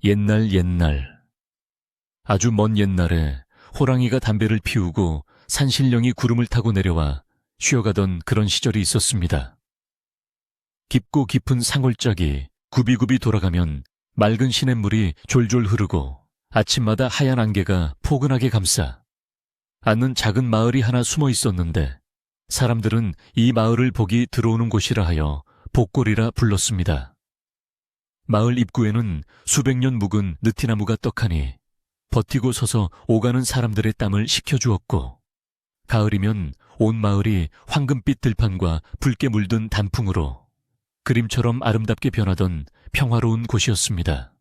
옛날 아주 먼 옛날에 호랑이가 담배를 피우고 산신령이 구름을 타고 내려와 쉬어가던 그런 시절이 있었습니다. 깊고 깊은 상골짜기 굽이굽이 돌아가면 맑은 시냇물이 졸졸 흐르고 아침마다 하얀 안개가 포근하게 감싸 앉는 작은 마을이 하나 숨어 있었는데 사람들은 이 마을을 보기 들어오는 곳이라 하여 복골이라 불렀습니다. 마을 입구에는 수백 년 묵은 느티나무가 떡하니 버티고 서서 오가는 사람들의 땀을 식혀주었고 가을이면 온 마을이 황금빛 들판과 붉게 물든 단풍으로 그림처럼 아름답게 변하던 평화로운 곳이었습니다.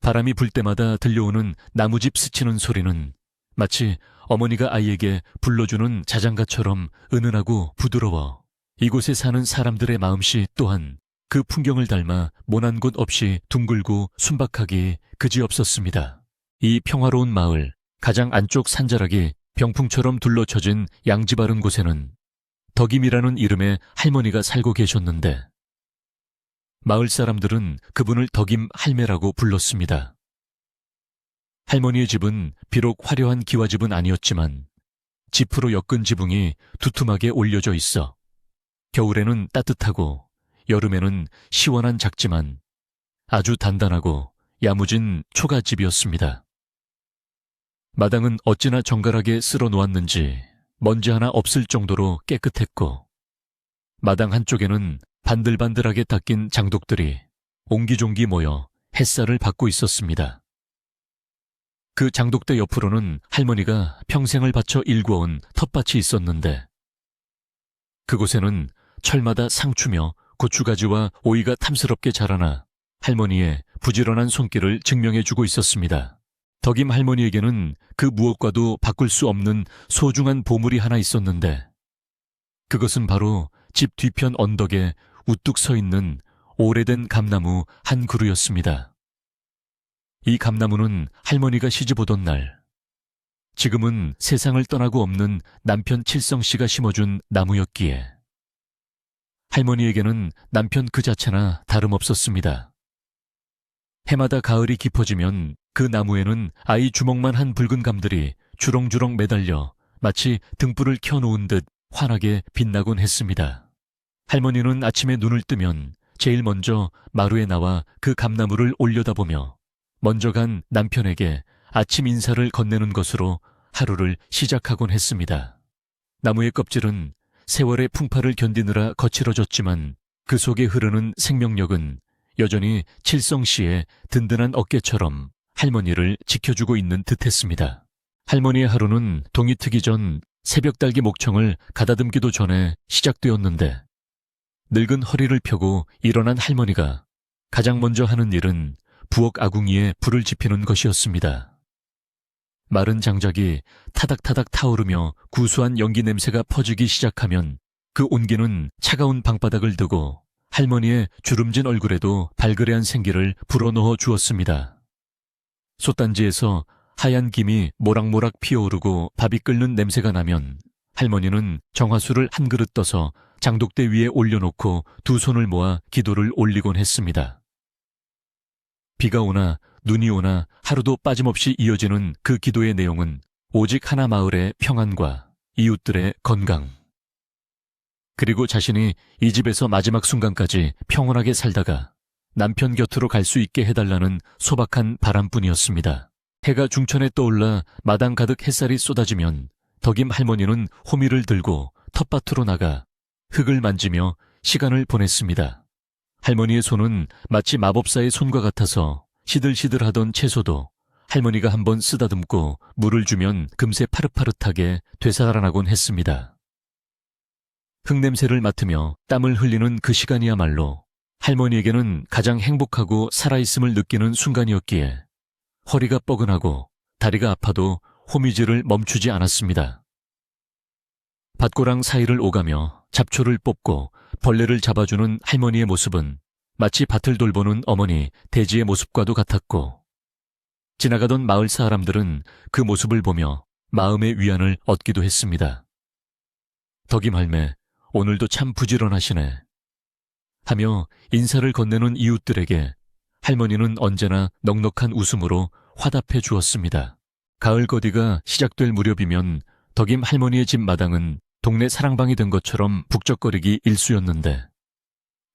바람이 불 때마다 들려오는 나무집 스치는 소리는 마치 어머니가 아이에게 불러주는 자장가처럼 은은하고 부드러워 이곳에 사는 사람들의 마음씨 또한 그 풍경을 닮아 모난 곳 없이 둥글고 순박하기 그지없었습니다. 이 평화로운 마을 가장 안쪽 산자락이 병풍처럼 둘러쳐진 양지 바른 곳에는 덕임이라는 이름의 할머니가 살고 계셨는데 마을 사람들은 그분을 덕임 할매라고 불렀습니다. 할머니의 집은 비록 화려한 기와집은 아니었지만 지프로 엮은 지붕이 두툼하게 올려져 있어 겨울에는 따뜻하고 여름에는 시원한 작지만 아주 단단하고 야무진 초가집이었습니다. 마당은 어찌나 정갈하게 쓸어 놓았는지 먼지 하나 없을 정도로 깨끗했고 마당 한쪽에는 반들반들하게 닦인 장독들이 옹기종기 모여 햇살을 받고 있었습니다. 그 장독대 옆으로는 할머니가 평생을 바쳐 일궈온 텃밭이 있었는데 그곳에는 철마다 상추며 고추가지와 오이가 탐스럽게 자라나 할머니의 부지런한 손길을 증명해주고 있었습니다. 덕임 할머니에게는 그 무엇과도 바꿀 수 없는 소중한 보물이 하나 있었는데 그것은 바로 집 뒤편 언덕에 우뚝 서 있는 오래된 감나무 한 그루였습니다. 이 감나무는 할머니가 시집오던 날 지금은 세상을 떠나고 없는 남편 칠성씨가 심어준 나무였기에 할머니에게는 남편 그 자체나 다름없었습니다. 해마다 가을이 깊어지면 그 나무에는 아이 주먹만 한 붉은 감들이 주렁주렁 매달려 마치 등불을 켜놓은 듯 환하게 빛나곤 했습니다. 할머니는 아침에 눈을 뜨면 제일 먼저 마루에 나와 그 감나무를 올려다보며 먼저 간 남편에게 아침 인사를 건네는 것으로 하루를 시작하곤 했습니다. 나무의 껍질은 세월의 풍파를 견디느라 거칠어졌지만 그 속에 흐르는 생명력은 여전히 칠성씨의 든든한 어깨처럼 할머니를 지켜주고 있는 듯했습니다. 할머니의 하루는 동이 트기 전 새벽달기 목청을 가다듬기도 전에 시작되었는데 늙은 허리를 펴고 일어난 할머니가 가장 먼저 하는 일은 부엌 아궁이에 불을 지피는 것이었습니다. 마른 장작이 타닥타닥 타오르며 구수한 연기 냄새가 퍼지기 시작하면 그 온기는 차가운 방바닥을 두고 할머니의 주름진 얼굴에도 발그레한 생기를 불어넣어 주었습니다. 솥단지에서 하얀 김이 모락모락 피어오르고 밥이 끓는 냄새가 나면 할머니는 정화수를 한 그릇 떠서 장독대 위에 올려놓고 두 손을 모아 기도를 올리곤 했습니다. 비가 오나 눈이 오나 하루도 빠짐없이 이어지는 그 기도의 내용은 오직 하나 마을의 평안과 이웃들의 건강, 그리고 자신이 이 집에서 마지막 순간까지 평온하게 살다가 남편 곁으로 갈 수 있게 해달라는 소박한 바람뿐이었습니다. 해가 중천에 떠올라 마당 가득 햇살이 쏟아지면 덕임 할머니는 호미를 들고 텃밭으로 나가 흙을 만지며 시간을 보냈습니다. 할머니의 손은 마치 마법사의 손과 같아서 시들시들하던 채소도 할머니가 한번 쓰다듬고 물을 주면 금세 파릇파릇하게 되살아나곤 했습니다. 흙냄새를 맡으며 땀을 흘리는 그 시간이야말로 할머니에게는 가장 행복하고 살아있음을 느끼는 순간이었기에 허리가 뻐근하고 다리가 아파도 호미질을 멈추지 않았습니다. 밭고랑 사이를 오가며 잡초를 뽑고 벌레를 잡아주는 할머니의 모습은 마치 밭을 돌보는 어머니 대지의 모습과도 같았고 지나가던 마을 사람들은 그 모습을 보며 마음의 위안을 얻기도 했습니다. 덕임 할매, 오늘도 참 부지런하시네 하며 인사를 건네는 이웃들에게 할머니는 언제나 넉넉한 웃음으로 화답해 주었습니다. 가을 거디가 시작될 무렵이면 덕임 할머니의 집 마당은 동네 사랑방이 된 것처럼 북적거리기 일쑤였는데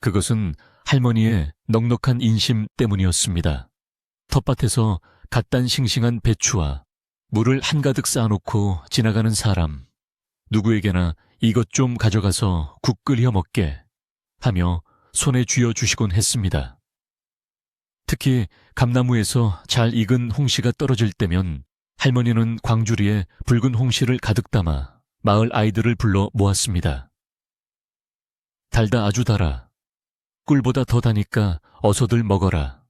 그것은 할머니의 넉넉한 인심 때문이었습니다. 텃밭에서 갓 단 싱싱한 배추와 물을 한가득 쌓아놓고 지나가는 사람, 누구에게나 이것 좀 가져가서 국 끓여 먹게 하며 손에 쥐어 주시곤 했습니다. 특히 감나무에서 잘 익은 홍시가 떨어질 때면 할머니는 광주리에 붉은 홍시를 가득 담아 마을 아이들을 불러 모았습니다. 달다 아주 달아. 꿀보다 더 다니까 어서들 먹어라.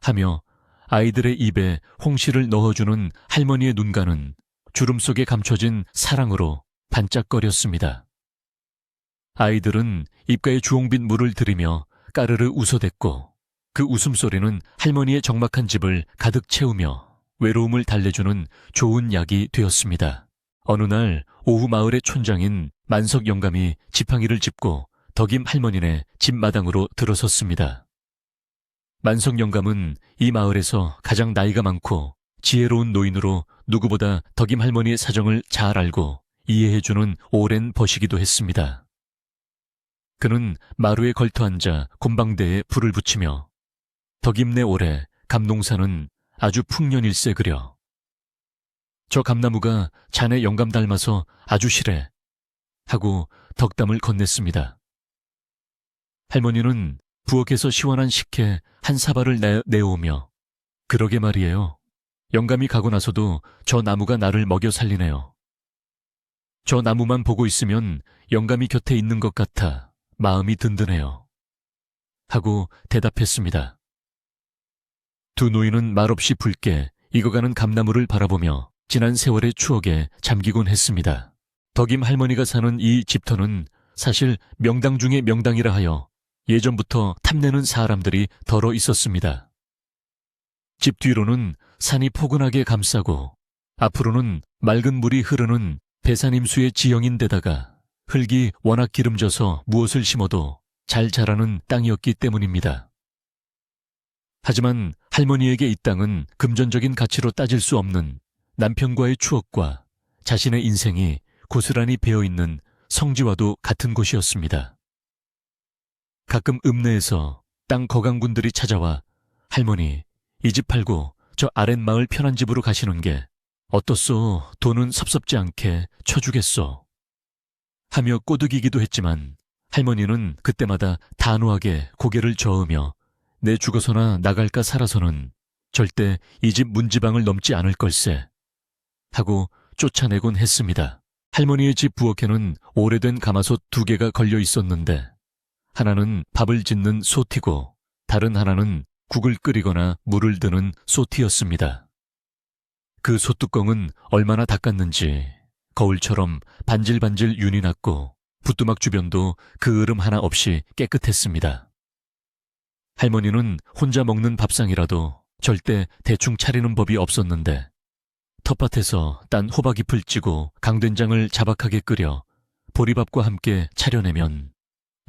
하며 아이들의 입에 홍시를 넣어주는 할머니의 눈가는 주름 속에 감춰진 사랑으로 반짝거렸습니다. 아이들은 입가에 주홍빛 물을 들이며 까르르 웃어댔고 그 웃음소리는 할머니의 적막한 집을 가득 채우며 외로움을 달래주는 좋은 약이 되었습니다. 어느 날 오후 마을의 촌장인 만석 영감이 지팡이를 짚고 덕임 할머니네 집 마당으로 들어섰습니다. 만석 영감은 이 마을에서 가장 나이가 많고 지혜로운 노인으로 누구보다 덕임 할머니의 사정을 잘 알고 이해해주는 오랜 벗이기도 했습니다. 그는 마루에 걸터앉아 곰방대에 불을 붙이며 덕임네 올해 감농사는 아주 풍년일세 그려. 저 감나무가 자네 영감 닮아서 아주 실해 하고 덕담을 건넸습니다. 할머니는 부엌에서 시원한 식혜 한 사발을 내어오며 그러게 말이에요. 영감이 가고 나서도 저 나무가 나를 먹여 살리네요. 저 나무만 보고 있으면 영감이 곁에 있는 것 같아 마음이 든든해요. 하고 대답했습니다. 두 노인은 말없이 붉게 익어가는 감나무를 바라보며 지난 세월의 추억에 잠기곤 했습니다. 덕임 할머니가 사는 이 집터는 사실 명당 중의 명당이라 하여 예전부터 탐내는 사람들이 덜어 있었습니다. 집 뒤로는 산이 포근하게 감싸고 앞으로는 맑은 물이 흐르는 배산임수의 지형인데다가 흙이 워낙 기름져서 무엇을 심어도 잘 자라는 땅이었기 때문입니다. 하지만 할머니에게 이 땅은 금전적인 가치로 따질 수 없는 남편과의 추억과 자신의 인생이 고스란히 배어있는 성지와도 같은 곳이었습니다. 가끔 읍내에서 땅 거강군들이 찾아와 할머니, 이 집 팔고 저 아랫마을 편한 집으로 가시는 게 어떻소? 돈은 섭섭지 않게 쳐주겠소? 하며 꼬드기기도 했지만 할머니는 그때마다 단호하게 고개를 저으며 내 죽어서나 나갈까 살아서는 절대 이 집 문지방을 넘지 않을 걸세 하고 쫓아내곤 했습니다. 할머니의 집 부엌에는 오래된 가마솥 2개가 걸려 있었는데 하나는 밥을 짓는 소티고 다른 하나는 국을 끓이거나 물을 드는 소티였습니다. 그 솥뚜껑은 얼마나 닦았는지 거울처럼 반질반질 윤이 났고 부뚜막 주변도 그 으름 하나 없이 깨끗했습니다. 할머니는 혼자 먹는 밥상이라도 절대 대충 차리는 법이 없었는데 텃밭에서 딴 호박잎을 찌고 강된장을 자박하게 끓여 보리밥과 함께 차려내면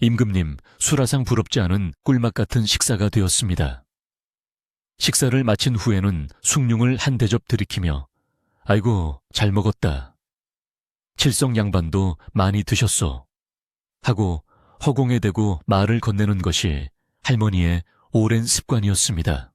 임금님 수라상 부럽지 않은 꿀맛 같은 식사가 되었습니다. 식사를 마친 후에는 숭늉을 한 대접 들이키며 아이고 잘 먹었다. 칠성 양반도 많이 드셨소. 하고 허공에 대고 말을 건네는 것이 할머니의 오랜 습관이었습니다.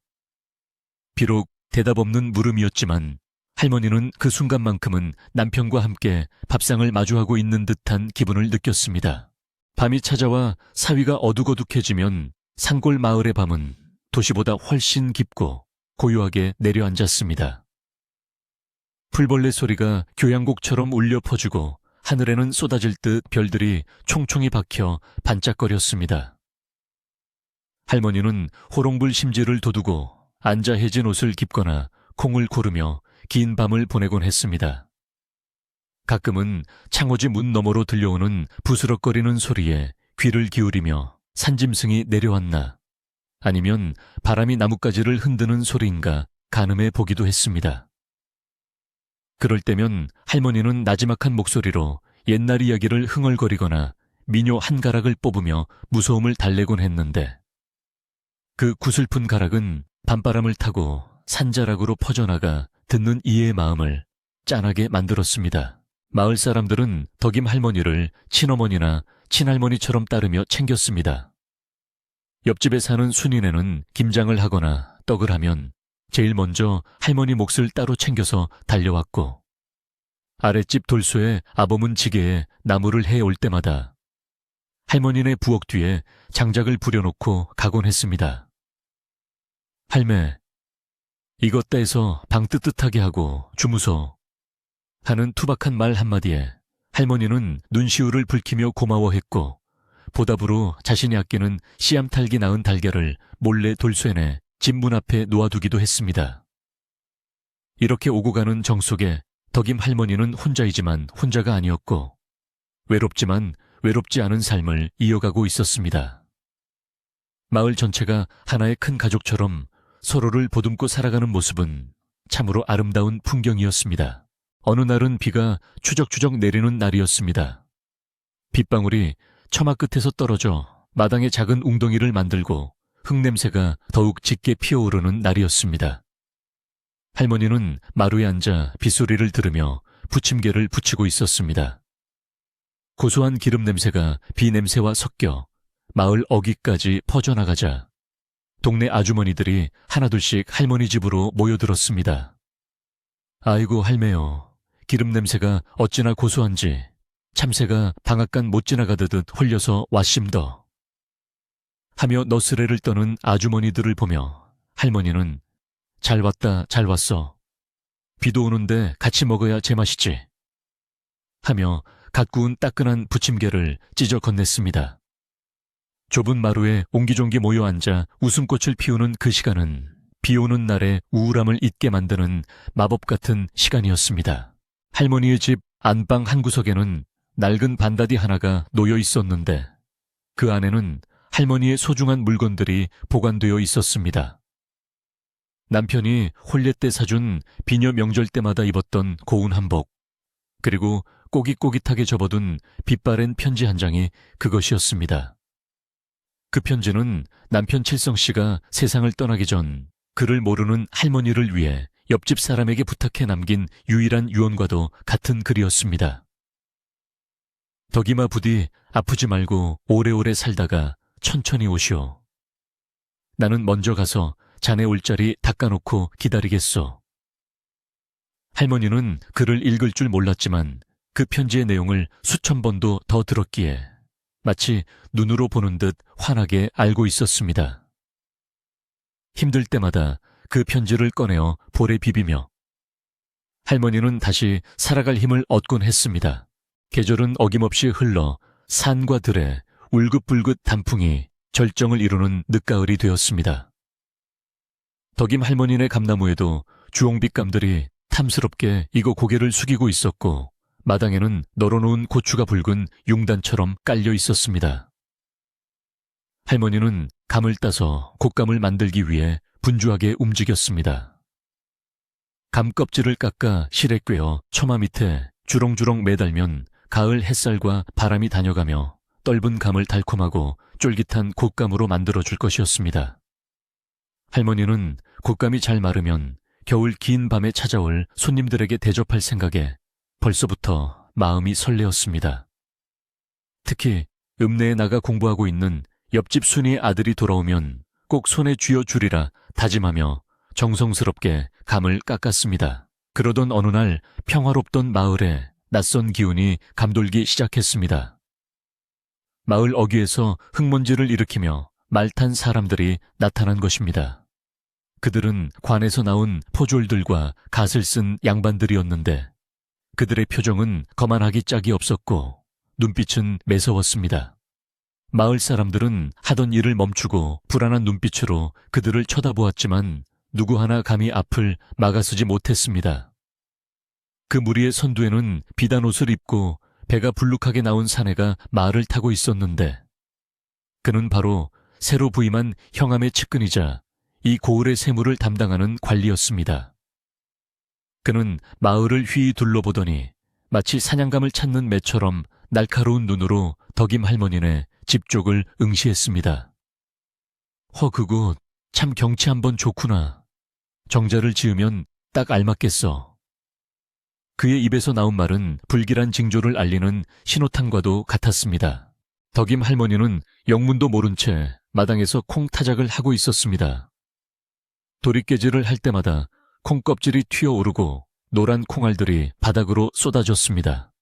비록 대답 없는 물음이었지만 할머니는 그 순간만큼은 남편과 함께 밥상을 마주하고 있는 듯한 기분을 느꼈습니다. 밤이 찾아와 사위가 어둑어둑해지면 산골 마을의 밤은 도시보다 훨씬 깊고 고요하게 내려앉았습니다. 풀벌레 소리가 교향곡처럼 울려 퍼지고 하늘에는 쏟아질 듯 별들이 총총히 박혀 반짝거렸습니다. 할머니는 호롱불 심지를 돋우고 앉아 해진 옷을 깁거나 콩을 고르며 긴 밤을 보내곤 했습니다. 가끔은 창호지 문 너머로 들려오는 부스럭거리는 소리에 귀를 기울이며 산짐승이 내려왔나 아니면 바람이 나뭇가지를 흔드는 소리인가 가늠해 보기도 했습니다. 그럴 때면 할머니는 나지막한 목소리로 옛날 이야기를 흥얼거리거나 미뇨 한 가락을 뽑으며 무서움을 달래곤 했는데 그 구슬픈 가락은 밤바람을 타고 산자락으로 퍼져나가 듣는 이의 마음을 짠하게 만들었습니다. 마을 사람들은 덕임 할머니를 친어머니나 친할머니처럼 따르며 챙겼습니다. 옆집에 사는 순이네는 김장을 하거나 떡을 하면 제일 먼저 할머니 몫을 따로 챙겨서 달려왔고, 아랫집 돌소에 아범은 지게에 나무를 해올 때마다 할머니네 부엌 뒤에 장작을 부려놓고 가곤 했습니다. 할매, 이것 따에서 방 뜨뜻하게 하고 주무소 하는 투박한 말 한마디에 할머니는 눈시울을 붉히며 고마워했고, 보답으로 자신이 아끼는 씨암탉이 낳은 달걀을 몰래 돌쇠 내 집 문 앞에 놓아두기도 했습니다. 이렇게 오고 가는 정 속에 덕임 할머니는 혼자이지만 혼자가 아니었고, 외롭지만 외롭지 않은 삶을 이어가고 있었습니다. 마을 전체가 하나의 큰 가족처럼 서로를 보듬고 살아가는 모습은 참으로 아름다운 풍경이었습니다. 어느 날은 비가 추적추적 내리는 날이었습니다. 빗방울이 처마 끝에서 떨어져 마당에 작은 웅덩이를 만들고 흙냄새가 더욱 짙게 피어오르는 날이었습니다. 할머니는 마루에 앉아 빗소리를 들으며 부침개를 부치고 있었습니다. 고소한 기름 냄새가 비 냄새와 섞여 마을 어귀까지 퍼져나가자 동네 아주머니들이 하나둘씩 할머니 집으로 모여들었습니다. 아이고 할매요, 기름 냄새가 어찌나 고소한지 참새가 방앗간 못 지나가듯 홀려서 왔심더 하며 너스레를 떠는 아주머니들을 보며 할머니는 잘 왔다 잘 왔어, 비도 오는데 같이 먹어야 제맛이지 하며 갓 구운 따끈한 부침개를 찢어 건넸습니다. 좁은 마루에 옹기종기 모여 앉아 웃음꽃을 피우는 그 시간은 비 오는 날의 우울함을 잊게 만드는 마법 같은 시간이었습니다. 할머니의 집 안방 한 구석에는 낡은 반다디 하나가 놓여 있었는데 그 안에는 할머니의 소중한 물건들이 보관되어 있었습니다. 남편이 혼례 때 사준 비녀 명절 때마다 입었던 고운 한복, 그리고 꼬깃꼬깃하게 접어둔 빛바랜 편지 한 장이 그것이었습니다. 그 편지는 남편 칠성 씨가 세상을 떠나기 전 그를 모르는 할머니를 위해 옆집 사람에게 부탁해 남긴 유일한 유언과도 같은 글이었습니다. 덕이마 부디 아프지 말고 오래오래 살다가 천천히 오시오. 나는 먼저 가서 자네 올 자리 닦아놓고 기다리겠소. 할머니는 글을 읽을 줄 몰랐지만 그 편지의 내용을 수천 번도 더 들었기에 마치 눈으로 보는 듯 환하게 알고 있었습니다. 힘들 때마다 그 편지를 꺼내어 볼에 비비며 할머니는 다시 살아갈 힘을 얻곤 했습니다. 계절은 어김없이 흘러 산과 들에 울긋불긋 단풍이 절정을 이루는 늦가을이 되었습니다. 덕임 할머니네 감나무에도 주홍빛감들이 탐스럽게 익어 고개를 숙이고 있었고, 마당에는 널어놓은 고추가 붉은 융단처럼 깔려 있었습니다. 할머니는 감을 따서 곶감을 만들기 위해 분주하게 움직였습니다. 감 껍질을 깎아 실에 꿰어 처마 밑에 주렁주렁 매달면 가을 햇살과 바람이 다녀가며 떫은 감을 달콤하고 쫄깃한 곶감으로 만들어줄 것이었습니다. 할머니는 곶감이 잘 마르면 겨울 긴 밤에 찾아올 손님들에게 대접할 생각에 벌써부터 마음이 설레었습니다. 특히 읍내에 나가 공부하고 있는 옆집 순이의 아들이 돌아오면 꼭 손에 쥐어주리라 다짐하며 정성스럽게 감을 깎았습니다. 그러던 어느 날 평화롭던 마을에 낯선 기운이 감돌기 시작했습니다. 마을 어귀에서 흙먼지를 일으키며 말 탄 사람들이 나타난 것입니다. 그들은 관에서 나온 포졸들과 갓을 쓴 양반들이었는데 그들의 표정은 거만하기 짝이 없었고 눈빛은 매서웠습니다. 마을 사람들은 하던 일을 멈추고 불안한 눈빛으로 그들을 쳐다보았지만 누구 하나 감히 앞을 막아서지 못했습니다. 그 무리의 선두에는 비단 옷을 입고 배가 불룩하게 나온 사내가 말을 타고 있었는데 그는 바로 새로 부임한 형함의 측근이자 이 고을의 세무를 담당하는 관리였습니다. 그는 마을을 휘이 둘러보더니 마치 사냥감을 찾는 매처럼 날카로운 눈으로 덕임 할머니네 집 쪽을 응시했습니다. 그곳 참 경치 한번 좋구나. 정자를 지으면 딱 알맞겠어. 그의 입에서 나온 말은 불길한 징조를 알리는 신호탄과도 같았습니다. 덕임 할머니는 영문도 모른 채 마당에서 콩 타작을 하고 있었습니다. 도리깨질을 할 때마다 콩껍질이 튀어오르고 노란 콩알들이 바닥으로 쏟아졌습니다.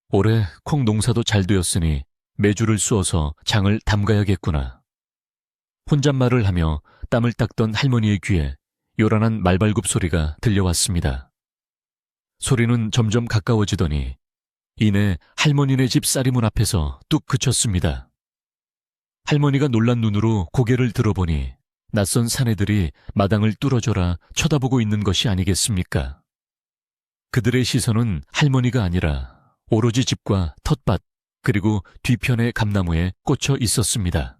올해 콩 농사도 잘 되었으니 메주를 쑤어서 장을 담가야겠구나. 혼잣말을 하며 땀을 닦던 할머니의 귀에 요란한 말발굽 소리가 들려왔습니다. 소리는 점점 가까워지더니 이내 할머니네 집 쌀이문 앞에서 뚝 그쳤습니다. 할머니가 놀란 눈으로 고개를 들어보니 낯선 사내들이 마당을 뚫어져라 쳐다보고 있는 것이 아니겠습니까? 그들의 시선은 할머니가 아니라 오로지 집과 텃밭 그리고 뒤편의 감나무에 꽂혀 있었습니다.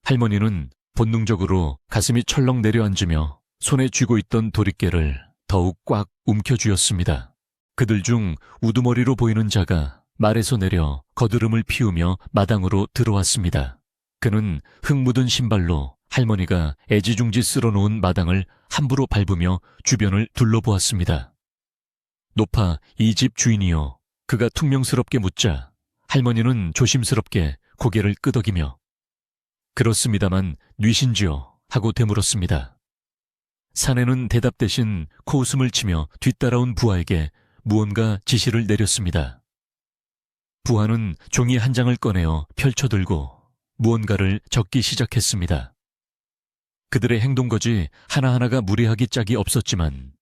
할머니는 본능적으로 가슴이 철렁 내려앉으며 손에 쥐고 있던 도리깨를 더욱 꽉 움켜쥐었습니다. 그들 중 우두머리로 보이는 자가 말에서 내려 거드름을 피우며 마당으로 들어왔습니다. 그는 흙 묻은 신발로 할머니가 애지중지 쓸어놓은 마당을 함부로 밟으며 주변을 둘러보았습니다. 높아 이 집 주인이요. 그가 퉁명스럽게 묻자 할머니는 조심스럽게 고개를 끄덕이며 그렇습니다만 뉘신지요 하고 되물었습니다. 사내는 대답 대신 코웃음을 치며 뒤따라온 부하에게 무언가 지시를 내렸습니다. 부하는 종이 한 장을 꺼내어 펼쳐들고 무언가를 적기 시작했습니다. 그들의 행동거지 하나하나가 무례하기 짝이 없었지만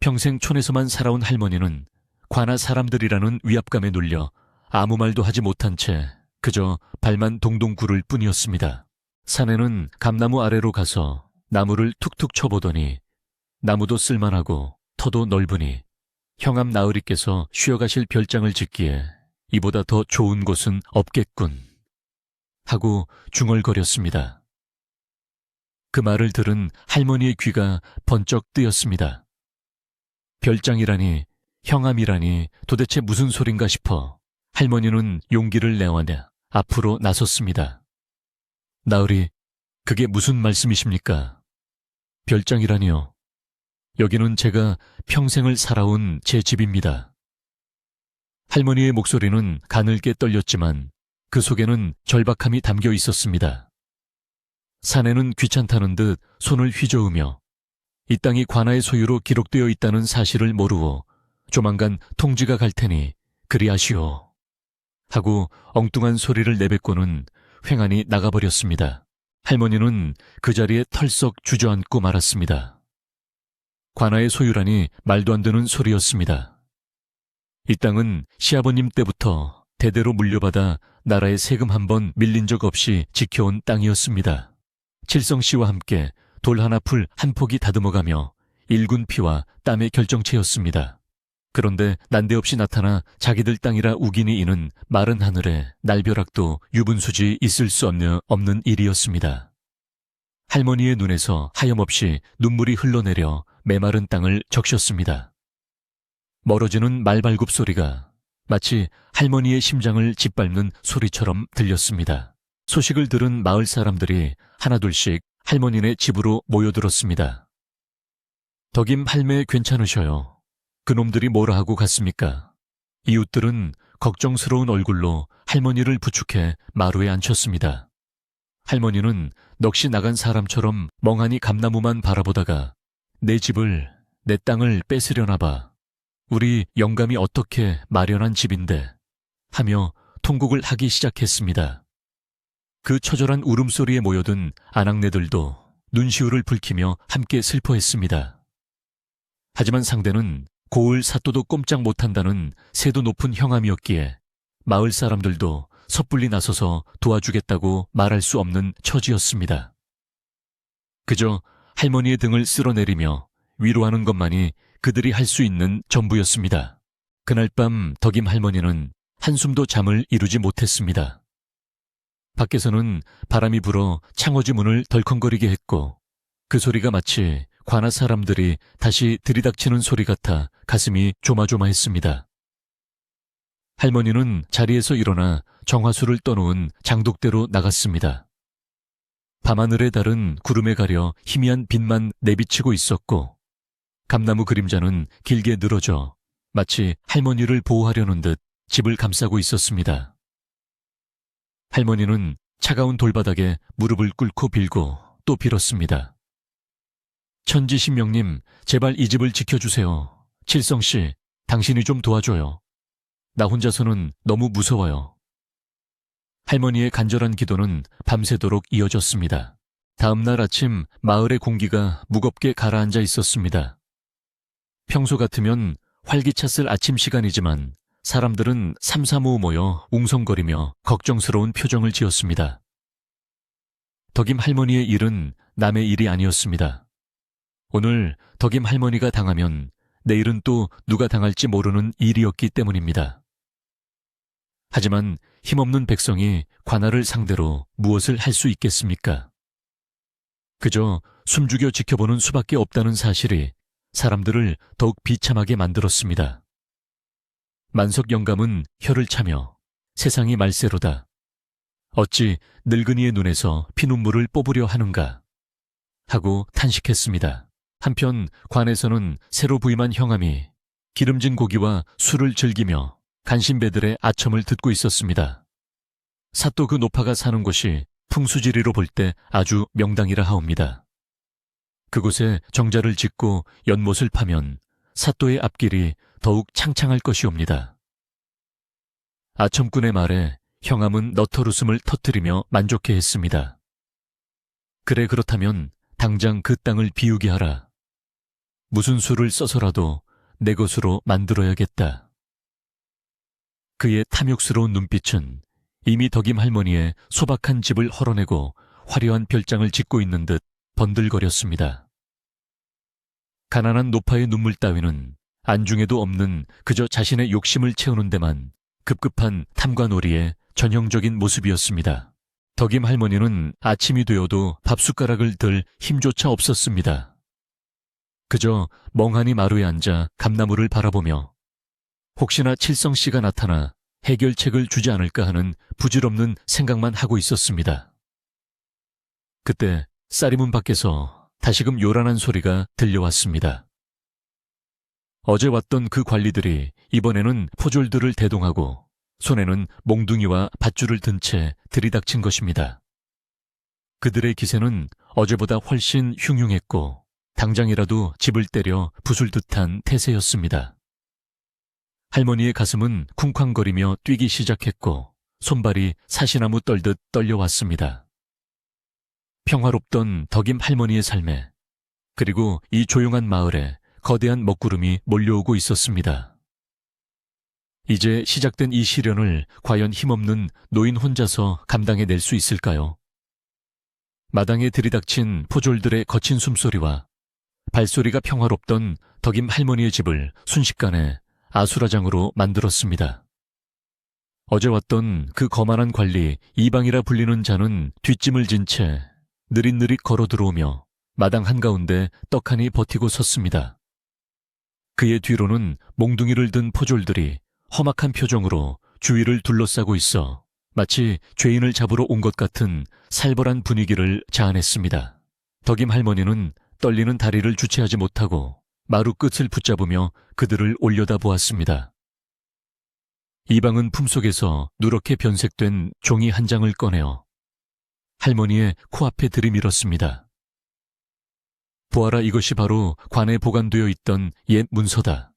평생 촌에서만 살아온 할머니는 관아 사람들이라는 위압감에 눌려 아무 말도 하지 못한 채 그저 발만 동동 구를 뿐이었습니다. 사내는 감나무 아래로 가서 나무를 툭툭 쳐보더니 나무도 쓸만하고 터도 넓으니 형암 나으리께서 쉬어가실 별장을 짓기에 이보다 더 좋은 곳은 없겠군 하고 중얼거렸습니다. 그 말을 들은 할머니의 귀가 번쩍 뜨였습니다. 별장이라니 형암이라니 도대체 무슨 소린가 싶어 할머니는 용기를 내어내 앞으로 나섰습니다. 나으리, 그게 무슨 말씀이십니까? 별장이라니요. 여기는 제가 평생을 살아온 제 집입니다. 할머니의 목소리는 가늘게 떨렸지만 그 속에는 절박함이 담겨 있었습니다. 사내는 귀찮다는 듯 손을 휘저으며 이 땅이 관아의 소유로 기록되어 있다는 사실을 모르고 조만간 통지가 갈 테니 그리하시오 하고 엉뚱한 소리를 내뱉고는 횡하니 나가버렸습니다. 할머니는 그 자리에 털썩 주저앉고 말았습니다. 관아의 소유라니 말도 안 되는 소리였습니다. 이 땅은 시아버님 때부터 대대로 물려받아 나라의 세금 한 번 밀린 적 없이 지켜온 땅이었습니다. 칠성씨와 함께 돌 하나 풀 한 폭이 다듬어가며 일군 피와 땀의 결정체였습니다. 그런데 난데없이 나타나 자기들 땅이라 우기니 이는 마른 하늘에 날벼락도 유분수지 있을 수 없는 일이었습니다. 할머니의 눈에서 하염없이 눈물이 흘러내려 메마른 땅을 적셨습니다. 멀어지는 말발굽 소리가 마치 할머니의 심장을 짓밟는 소리처럼 들렸습니다. 소식을 들은 마을 사람들이 하나둘씩 할머니네 집으로 모여들었습니다. 덕임 할매 괜찮으셔요. 그놈들이 뭐라 하고 갔습니까? 이웃들은 걱정스러운 얼굴로 할머니를 부축해 마루에 앉혔습니다. 할머니는 넋이 나간 사람처럼 멍하니 감나무만 바라보다가 내 집을, 내 땅을 뺏으려나 봐. 우리 영감이 어떻게 마련한 집인데 하며 통곡을 하기 시작했습니다. 그 처절한 울음소리에 모여든 아낙네들도 눈시울을 붉히며 함께 슬퍼했습니다. 하지만 상대는 고을 사또도 꼼짝 못한다는 세도 높은 형암이었기에 마을 사람들도 섣불리 나서서 도와주겠다고 말할 수 없는 처지였습니다. 그저 할머니의 등을 쓸어내리며 위로하는 것만이 그들이 할 수 있는 전부였습니다. 그날 밤 덕임 할머니는 한숨도 잠을 이루지 못했습니다. 밖에서는 바람이 불어 창호지 문을 덜컹거리게 했고 그 소리가 마치 관아 사람들이 다시 들이닥치는 소리 같아 가슴이 조마조마했습니다. 할머니는 자리에서 일어나 정화수를 떠놓은 장독대로 나갔습니다. 밤하늘에 다른 구름에 가려 희미한 빛만 내비치고 있었고 감나무 그림자는 길게 늘어져 마치 할머니를 보호하려는 듯 집을 감싸고 있었습니다. 할머니는 차가운 돌바닥에 무릎을 꿇고 빌고 또 빌었습니다. 천지신명님, 제발 이 집을 지켜주세요. 칠성씨, 당신이 좀 도와줘요. 나 혼자서는 너무 무서워요. 할머니의 간절한 기도는 밤새도록 이어졌습니다. 다음 날 아침 마을의 공기가 무겁게 가라앉아 있었습니다. 평소 같으면 활기찼을 아침 시간이지만 사람들은 삼삼오오 모여 웅성거리며 걱정스러운 표정을 지었습니다. 덕임 할머니의 일은 남의 일이 아니었습니다. 오늘 덕임 할머니가 당하면 내일은 또 누가 당할지 모르는 일이었기 때문입니다. 하지만 힘없는 백성이 관할을 상대로 무엇을 할 수 있겠습니까? 그저 숨죽여 지켜보는 수밖에 없다는 사실이 사람들을 더욱 비참하게 만들었습니다. 만석 영감은 혀를 차며 세상이 말세로다. 어찌 늙은이의 눈에서 피눈물을 뽑으려 하는가 하고 탄식했습니다. 한편 관에서는 새로 부임한 형함이 기름진 고기와 술을 즐기며 간신배들의 아첨을 듣고 있었습니다. 사또 그 노파가 사는 곳이 풍수지리로 볼 때 아주 명당이라 하옵니다. 그곳에 정자를 짓고 연못을 파면 사또의 앞길이 더욱 창창할 것이옵니다. 아첨꾼의 말에 형함은 너털웃음을 터뜨리며 만족해했습니다. 그래 그렇다면 당장 그 땅을 비우게 하라. 무슨 수를 써서라도 내 것으로 만들어야겠다. 그의 탐욕스러운 눈빛은 이미 덕임 할머니의 소박한 집을 헐어내고 화려한 별장을 짓고 있는 듯 번들거렸습니다. 가난한 노파의 눈물 따위는 안중에도 없는 그저 자신의 욕심을 채우는 데만 급급한 탐관오리의 전형적인 모습이었습니다. 덕임 할머니는 아침이 되어도 밥숟가락을 들 힘조차 없었습니다. 그저 멍하니 마루에 앉아 감나무를 바라보며 혹시나 칠성씨가 나타나 해결책을 주지 않을까 하는 부질없는 생각만 하고 있었습니다. 그때 쌀이문 밖에서 다시금 요란한 소리가 들려왔습니다. 어제 왔던 그 관리들이 이번에는 포졸들을 대동하고 손에는 몽둥이와 밧줄을 든 채 들이닥친 것입니다. 그들의 기세는 어제보다 훨씬 흉흉했고 당장이라도 집을 때려 부술 듯한 태세였습니다. 할머니의 가슴은 쿵쾅거리며 뛰기 시작했고 손발이 사시나무 떨듯 떨려왔습니다. 평화롭던 덕임 할머니의 삶에 그리고 이 조용한 마을에 거대한 먹구름이 몰려오고 있었습니다. 이제 시작된 이 시련을 과연 힘없는 노인 혼자서 감당해낼 수 있을까요? 마당에 들이닥친 포졸들의 거친 숨소리와 발소리가 평화롭던 덕임 할머니의 집을 순식간에 아수라장으로 만들었습니다. 어제 왔던 그 거만한 관리 이방이라 불리는 자는 뒷짐을 진 채 느릿느릿 걸어 들어오며 마당 한가운데 떡하니 버티고 섰습니다. 그의 뒤로는 몽둥이를 든 포졸들이 험악한 표정으로 주위를 둘러싸고 있어 마치 죄인을 잡으러 온 것 같은 살벌한 분위기를 자아냈습니다. 덕임 할머니는 떨리는 다리를 주체하지 못하고 마루 끝을 붙잡으며 그들을 올려다보았습니다. 이방은 품속에서 누렇게 변색된 종이 한 장을 꺼내어 할머니의 코앞에 들이밀었습니다. 보아라, 이것이 바로 관에 보관되어 있던 옛 문서다.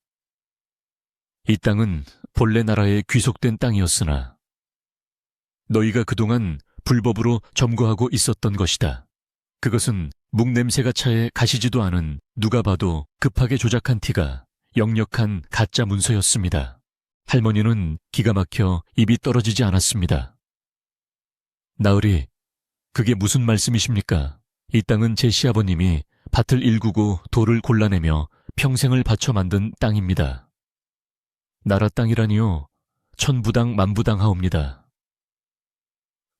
이 땅은 본래 나라에 귀속된 땅이었으나 너희가 그동안 불법으로 점거하고 있었던 것이다. 그것은 묵냄새가 차에 가시지도 않은 누가 봐도 급하게 조작한 티가 역력한 가짜 문서였습니다. 할머니는 기가 막혀 입이 떨어지지 않았습니다. 나으리, 그게 무슨 말씀이십니까? 이 땅은 제 시아버님이 밭을 일구고 돌을 골라내며 평생을 바쳐 만든 땅입니다. 나라 땅이라니요, 천부당 만부당 하옵니다.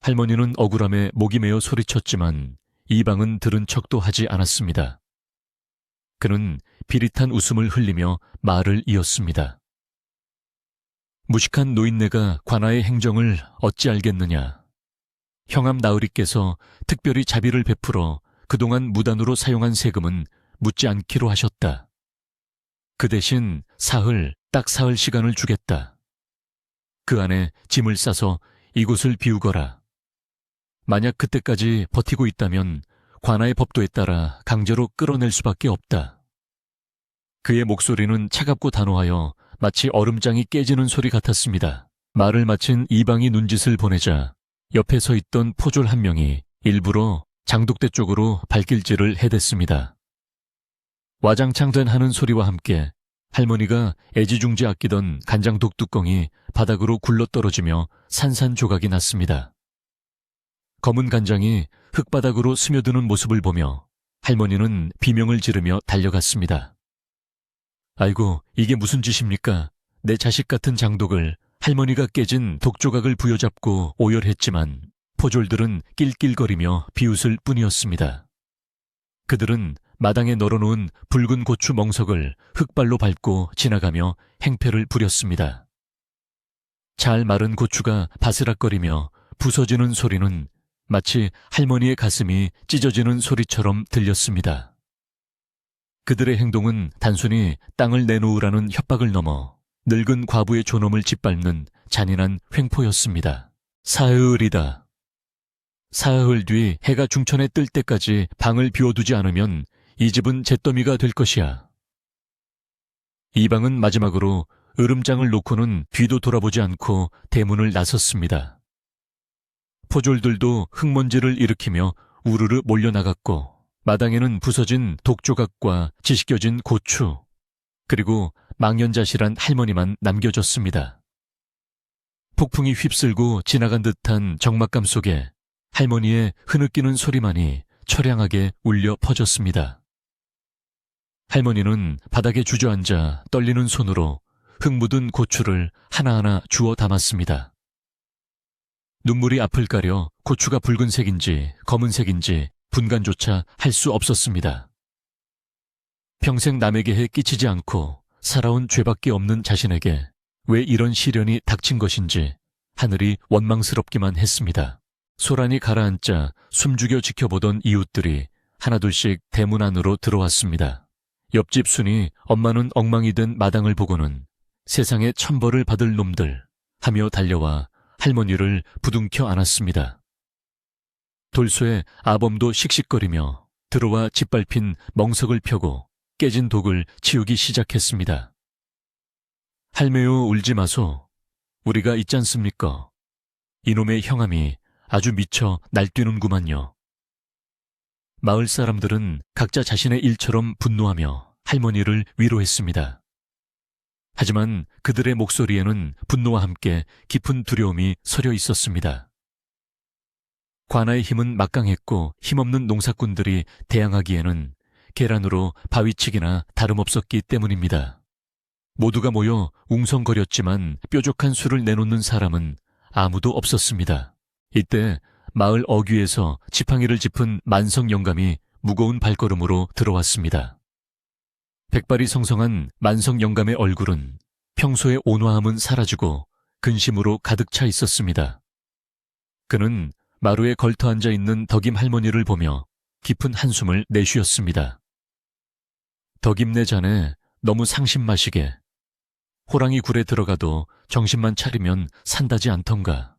할머니는 억울함에 목이 메어 소리쳤지만 이방은 들은 척도 하지 않았습니다. 그는 비릿한 웃음을 흘리며 말을 이었습니다. 무식한 노인네가 관아의 행정을 어찌 알겠느냐. 형암 나으리께서 특별히 자비를 베풀어 그동안 무단으로 사용한 세금은 묻지 않기로 하셨다. 그 대신 딱 사흘 시간을 주겠다. 그 안에 짐을 싸서 이곳을 비우거라. 만약 그때까지 버티고 있다면 관아의 법도에 따라 강제로 끌어낼 수밖에 없다. 그의 목소리는 차갑고 단호하여 마치 얼음장이 깨지는 소리 같았습니다. 말을 마친 이방이 눈짓을 보내자 옆에 서 있던 포졸 한 명이 일부러 장독대 쪽으로 발길질을 해댔습니다. 와장창 된 하는 소리와 함께 할머니가 애지중지 아끼던 간장독 뚜껑이 바닥으로 굴러떨어지며 산산조각이 났습니다. 검은 간장이 흙바닥으로 스며드는 모습을 보며 할머니는 비명을 지르며 달려갔습니다. 아이고, 이게 무슨 짓입니까? 내 자식 같은 장독을 할머니가 깨진 독조각을 부여잡고 오열했지만 포졸들은 낄낄거리며 비웃을 뿐이었습니다. 그들은 마당에 널어놓은 붉은 고추 멍석을 흙발로 밟고 지나가며 행패를 부렸습니다. 잘 마른 고추가 바스락거리며 부서지는 소리는 마치 할머니의 가슴이 찢어지는 소리처럼 들렸습니다. 그들의 행동은 단순히 땅을 내놓으라는 협박을 넘어 늙은 과부의 존엄을 짓밟는 잔인한 횡포였습니다. 사흘이다. 사흘 뒤 해가 중천에 뜰 때까지 방을 비워두지 않으면 이 집은 잿더미가 될 것이야. 이방은 마지막으로 으름장을 놓고는 뒤도 돌아보지 않고 대문을 나섰습니다. 포졸들도 흙먼지를 일으키며 우르르 몰려나갔고 마당에는 부서진 독조각과 지식겨진 고추, 그리고 망연자실한 할머니만 남겨졌습니다. 폭풍이 휩쓸고 지나간 듯한 적막감 속에 할머니의 흐느끼는 소리만이 처량하게 울려 퍼졌습니다. 할머니는 바닥에 주저앉아 떨리는 손으로 흙 묻은 고추를 하나하나 주워 담았습니다. 눈물이 앞을 가려 고추가 붉은색인지 검은색인지 분간조차 할 수 없었습니다. 평생 남에게 해 끼치지 않고 살아온 죄밖에 없는 자신에게 왜 이런 시련이 닥친 것인지 하늘이 원망스럽기만 했습니다. 소란이 가라앉자 숨죽여 지켜보던 이웃들이 하나둘씩 대문 안으로 들어왔습니다. 옆집 순이 엄마는 엉망이 된 마당을 보고는 세상에 천벌을 받을 놈들 하며 달려와 할머니를 부둥켜 안았습니다. 돌쇠 아범도 씩씩거리며 들어와 짓밟힌 멍석을 펴고 깨진 독을 치우기 시작했습니다. 할매요, 울지 마소. 우리가 있지 않습니까? 이놈의 형함이 아주 미쳐 날뛰는구만요. 마을 사람들은 각자 자신의 일처럼 분노하며 할머니를 위로했습니다. 하지만 그들의 목소리에는 분노와 함께 깊은 두려움이 서려 있었습니다. 관아의 힘은 막강했고 힘없는 농사꾼들이 대항하기에는 계란으로 바위치기나 다름없었기 때문입니다. 모두가 모여 웅성거렸지만 뾰족한 수를 내놓는 사람은 아무도 없었습니다. 이때 마을 어귀에서 지팡이를 짚은 만성 영감이 무거운 발걸음으로 들어왔습니다. 백발이 성성한 만성 영감의 얼굴은 평소의 온화함은 사라지고 근심으로 가득 차 있었습니다. 그는 마루에 걸터 앉아 있는 덕임 할머니를 보며 깊은 한숨을 내쉬었습니다. 덕임네 자네 너무 상심마시게. 호랑이 굴에 들어가도 정신만 차리면 산다지 않던가.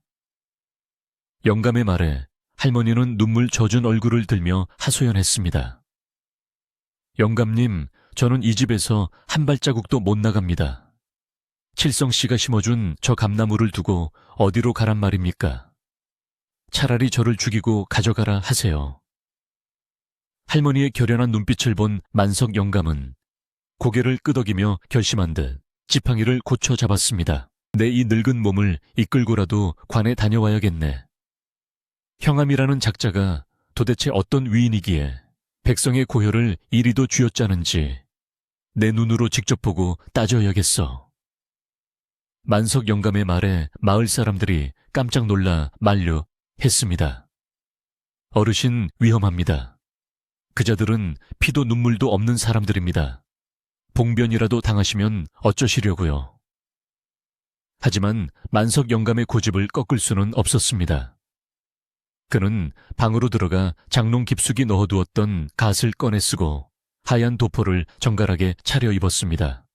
영감의 말에 할머니는 눈물 젖은 얼굴을 들며 하소연했습니다. 영감님, 저는 이 집에서 한 발자국도 못 나갑니다. 칠성씨가 심어준 저 감나무를 두고 어디로 가란 말입니까? 차라리 저를 죽이고 가져가라 하세요. 할머니의 결연한 눈빛을 본 만석 영감은 고개를 끄덕이며 결심한 듯 지팡이를 고쳐 잡았습니다. 내 이 늙은 몸을 이끌고라도 관에 다녀와야겠네. 형암이라는 작자가 도대체 어떤 위인이기에 백성의 고혈을 이리도 쥐어짜는지 내 눈으로 직접 보고 따져야겠어. 만석 영감의 말에 마을 사람들이 깜짝 놀라 만류했습니다. 어르신 위험합니다. 그자들은 피도 눈물도 없는 사람들입니다. 봉변이라도 당하시면 어쩌시려고요. 하지만 만석 영감의 고집을 꺾을 수는 없었습니다. 그는 방으로 들어가 장롱 깊숙이 넣어두었던 갓을 꺼내 쓰고 하얀 도포를 정갈하게 차려 입었습니다.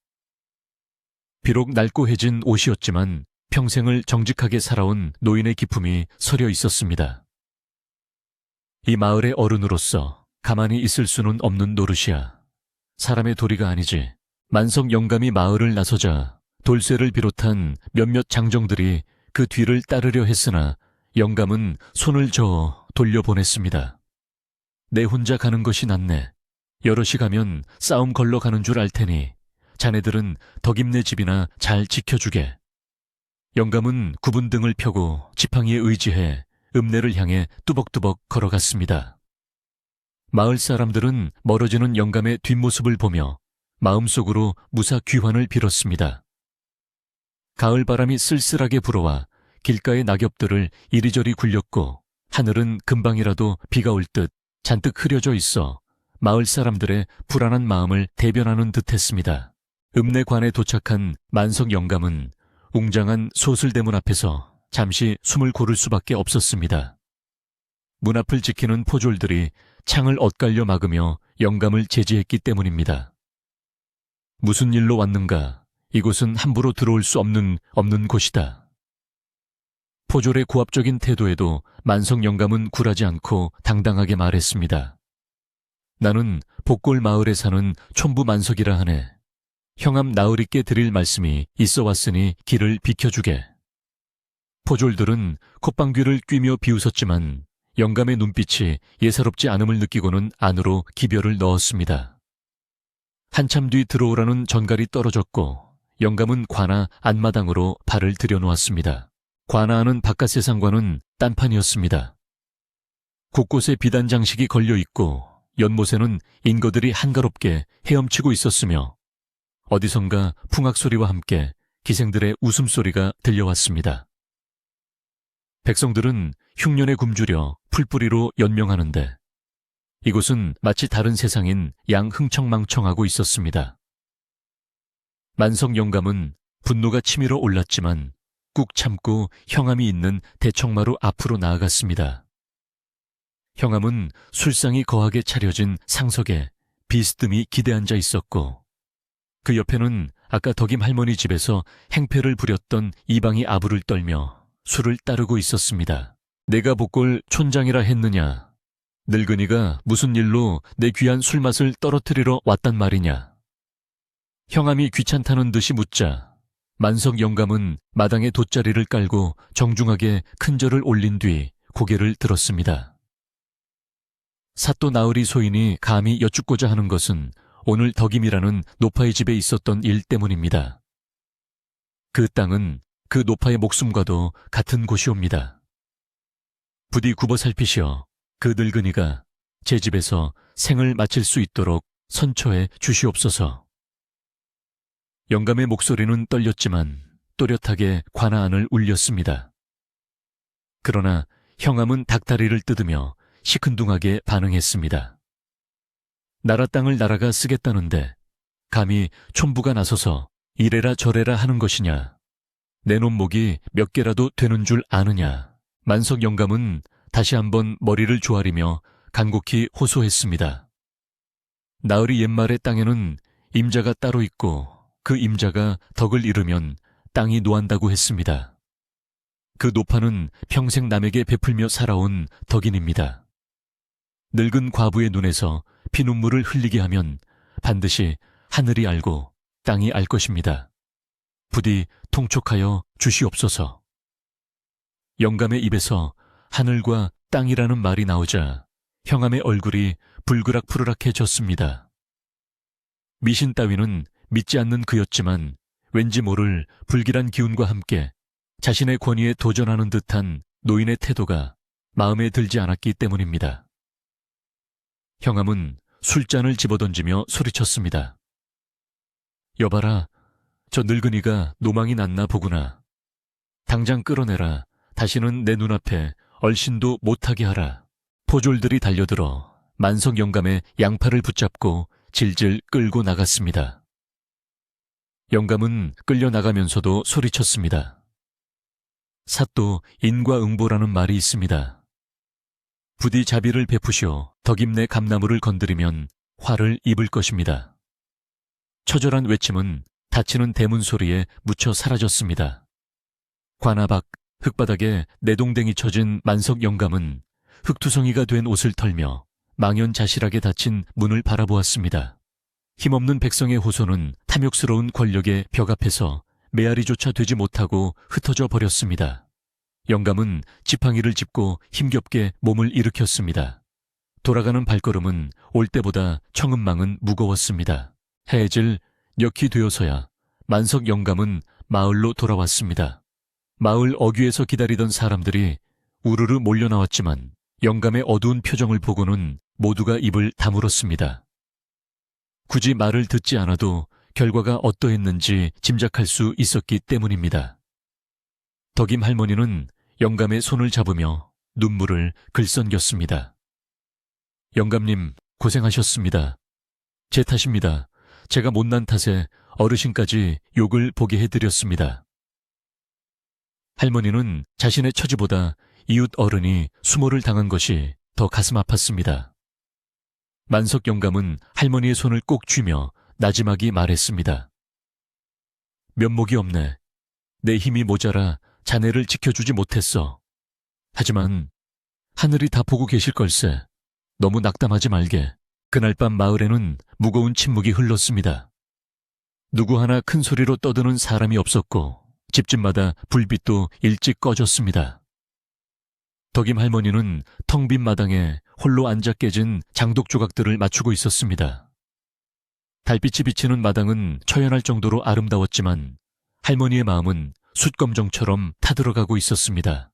비록 낡고해진 옷이었지만 평생을 정직하게 살아온 노인의 기품이 서려 있었습니다. 이 마을의 어른으로서 가만히 있을 수는 없는 노릇이야. 사람의 도리가 아니지. 만석 영감이 마을을 나서자 돌쇠를 비롯한 몇몇 장정들이 그 뒤를 따르려 했으나 영감은 손을 저어 돌려보냈습니다. 내 혼자 가는 것이 낫네. 여럿이 가면 싸움 걸러 가는 줄 알 테니 자네들은 덕임네 집이나 잘 지켜주게. 영감은 굽은 등을 펴고 지팡이에 의지해 읍내를 향해 뚜벅뚜벅 걸어갔습니다. 마을 사람들은 멀어지는 영감의 뒷모습을 보며 마음속으로 무사 귀환을 빌었습니다. 가을바람이 쓸쓸하게 불어와 길가의 낙엽들을 이리저리 굴렸고 하늘은 금방이라도 비가 올 듯 잔뜩 흐려져 있어 마을 사람들의 불안한 마음을 대변하는 듯했습니다. 읍내관에 도착한 만석 영감은 웅장한 소슬대문 앞에서 잠시 숨을 고를 수밖에 없었습니다. 문 앞을 지키는 포졸들이 창을 엇갈려 막으며 영감을 제지했기 때문입니다. 무슨 일로 왔는가? 이곳은 함부로 들어올 수 없는 곳이다. 포졸의 고압적인 태도에도 만석 영감은 굴하지 않고 당당하게 말했습니다. 나는 복골 마을에 사는 촌부 만석이라 하네. 형암 나으리께 드릴 말씀이 있어 왔으니 길을 비켜주게. 포졸들은 콧방귀를 뀌며 비웃었지만 영감의 눈빛이 예사롭지 않음을 느끼고는 안으로 기별을 넣었습니다. 한참 뒤 들어오라는 전갈이 떨어졌고 영감은 관아 안마당으로 발을 들여놓았습니다. 관아 안은 바깥 세상과는 딴판이었습니다. 곳곳에 비단 장식이 걸려있고 연못에는 인거들이 한가롭게 헤엄치고 있었으며 어디선가 풍악소리와 함께 기생들의 웃음소리가 들려왔습니다. 백성들은 흉년에 굶주려 풀뿌리로 연명하는데 이곳은 마치 다른 세상인 양흥청망청하고 있었습니다. 만석 영감은 분노가 치밀어 올랐지만 꾹 참고 형암이 있는 대청마루 앞으로 나아갔습니다. 형암은 술상이 거하게 차려진 상석에 비스듬히 기대앉아 있었고 그 옆에는 아까 덕임 할머니 집에서 행패를 부렸던 이방이 아부를 떨며 술을 따르고 있었습니다. 내가 복골 촌장이라 했느냐? 늙은이가 무슨 일로 내 귀한 술맛을 떨어뜨리러 왔단 말이냐? 형암이 귀찮다는 듯이 묻자 만석 영감은 마당에 돗자리를 깔고 정중하게 큰절을 올린 뒤 고개를 들었습니다. 사또 나으리 소인이 감히 여쭙고자 하는 것은 오늘 덕임이라는 노파의 집에 있었던 일 때문입니다. 그 땅은 그 노파의 목숨과도 같은 곳이옵니다. 부디 굽어 살피시어 그 늙은이가 제 집에서 생을 마칠 수 있도록 선처해 주시옵소서. 영감의 목소리는 떨렸지만 또렷하게 관아 안을 울렸습니다. 그러나 형암은 닭다리를 뜯으며 시큰둥하게 반응했습니다. 나라 땅을 나라가 쓰겠다는데 감히 촌부가 나서서 이래라 저래라 하는 것이냐? 내 놈목이 몇 개라도 되는 줄 아느냐? 만석 영감은 다시 한번 머리를 조아리며 간곡히 호소했습니다. 나으리 옛말의 땅에는 임자가 따로 있고 그 임자가 덕을 이루면 땅이 노한다고 했습니다. 그 노파는 평생 남에게 베풀며 살아온 덕인입니다. 늙은 과부의 눈에서 피눈물을 흘리게 하면 반드시 하늘이 알고 땅이 알 것입니다. 부디 통촉하여 주시옵소서. 영감의 입에서 하늘과 땅이라는 말이 나오자 형암의 얼굴이 불그락푸르락해졌습니다. 미신 따위는 믿지 않는 그였지만 왠지 모를 불길한 기운과 함께 자신의 권위에 도전하는 듯한 노인의 태도가 마음에 들지 않았기 때문입니다. 형암은 술잔을 집어던지며 소리쳤습니다. 여봐라, 저 늙은이가 노망이 났나 보구나. 당장 끌어내라. 다시는 내 눈앞에 얼씬도 못하게 하라. 포졸들이 달려들어 만석 영감의 양팔을 붙잡고 질질 끌고 나갔습니다. 영감은 끌려나가면서도 소리쳤습니다. 사또 인과응보라는 말이 있습니다. 부디 자비를 베푸시어 덕임내 감나무를 건드리면 화를 입을 것입니다. 처절한 외침은 닫히는 대문 소리에 묻혀 사라졌습니다. 관아 밖 흙바닥에 내동댕이 쳐진 만석 영감은 흙투성이가 된 옷을 털며 망연자실하게 닫힌 문을 바라보았습니다. 힘없는 백성의 호소는 탐욕스러운 권력의 벽 앞에서 메아리조차 되지 못하고 흩어져 버렸습니다. 영감은 지팡이를 짚고 힘겹게 몸을 일으켰습니다. 돌아가는 발걸음은 올 때보다 청음망은 무거웠습니다. 해질 녘이 되어서야 만석 영감은 마을로 돌아왔습니다. 마을 어귀에서 기다리던 사람들이 우르르 몰려 나왔지만 영감의 어두운 표정을 보고는 모두가 입을 다물었습니다. 굳이 말을 듣지 않아도 결과가 어떠했는지 짐작할 수 있었기 때문입니다. 덕임 할머니는 영감의 손을 잡으며 눈물을 글썽겼습니다. 영감님, 고생하셨습니다. 제 탓입니다. 제가 못난 탓에 어르신까지 욕을 보게 해드렸습니다. 할머니는 자신의 처지보다 이웃 어른이 수모를 당한 것이 더 가슴 아팠습니다. 만석 영감은 할머니의 손을 꼭 쥐며 나지막이 말했습니다. 면목이 없네. 내 힘이 모자라 자네를 지켜주지 못했어. 하지만 하늘이 다 보고 계실 걸세. 너무 낙담하지 말게. 그날 밤 마을에는 무거운 침묵이 흘렀습니다. 누구 하나 큰 소리로 떠드는 사람이 없었고 집집마다 불빛도 일찍 꺼졌습니다. 덕임 할머니는 텅 빈 마당에 홀로 앉아 깨진 장독 조각들을 맞추고 있었습니다. 달빛이 비치는 마당은 처연할 정도로 아름다웠지만 할머니의 마음은 숯검정처럼 타들어가고 있었습니다.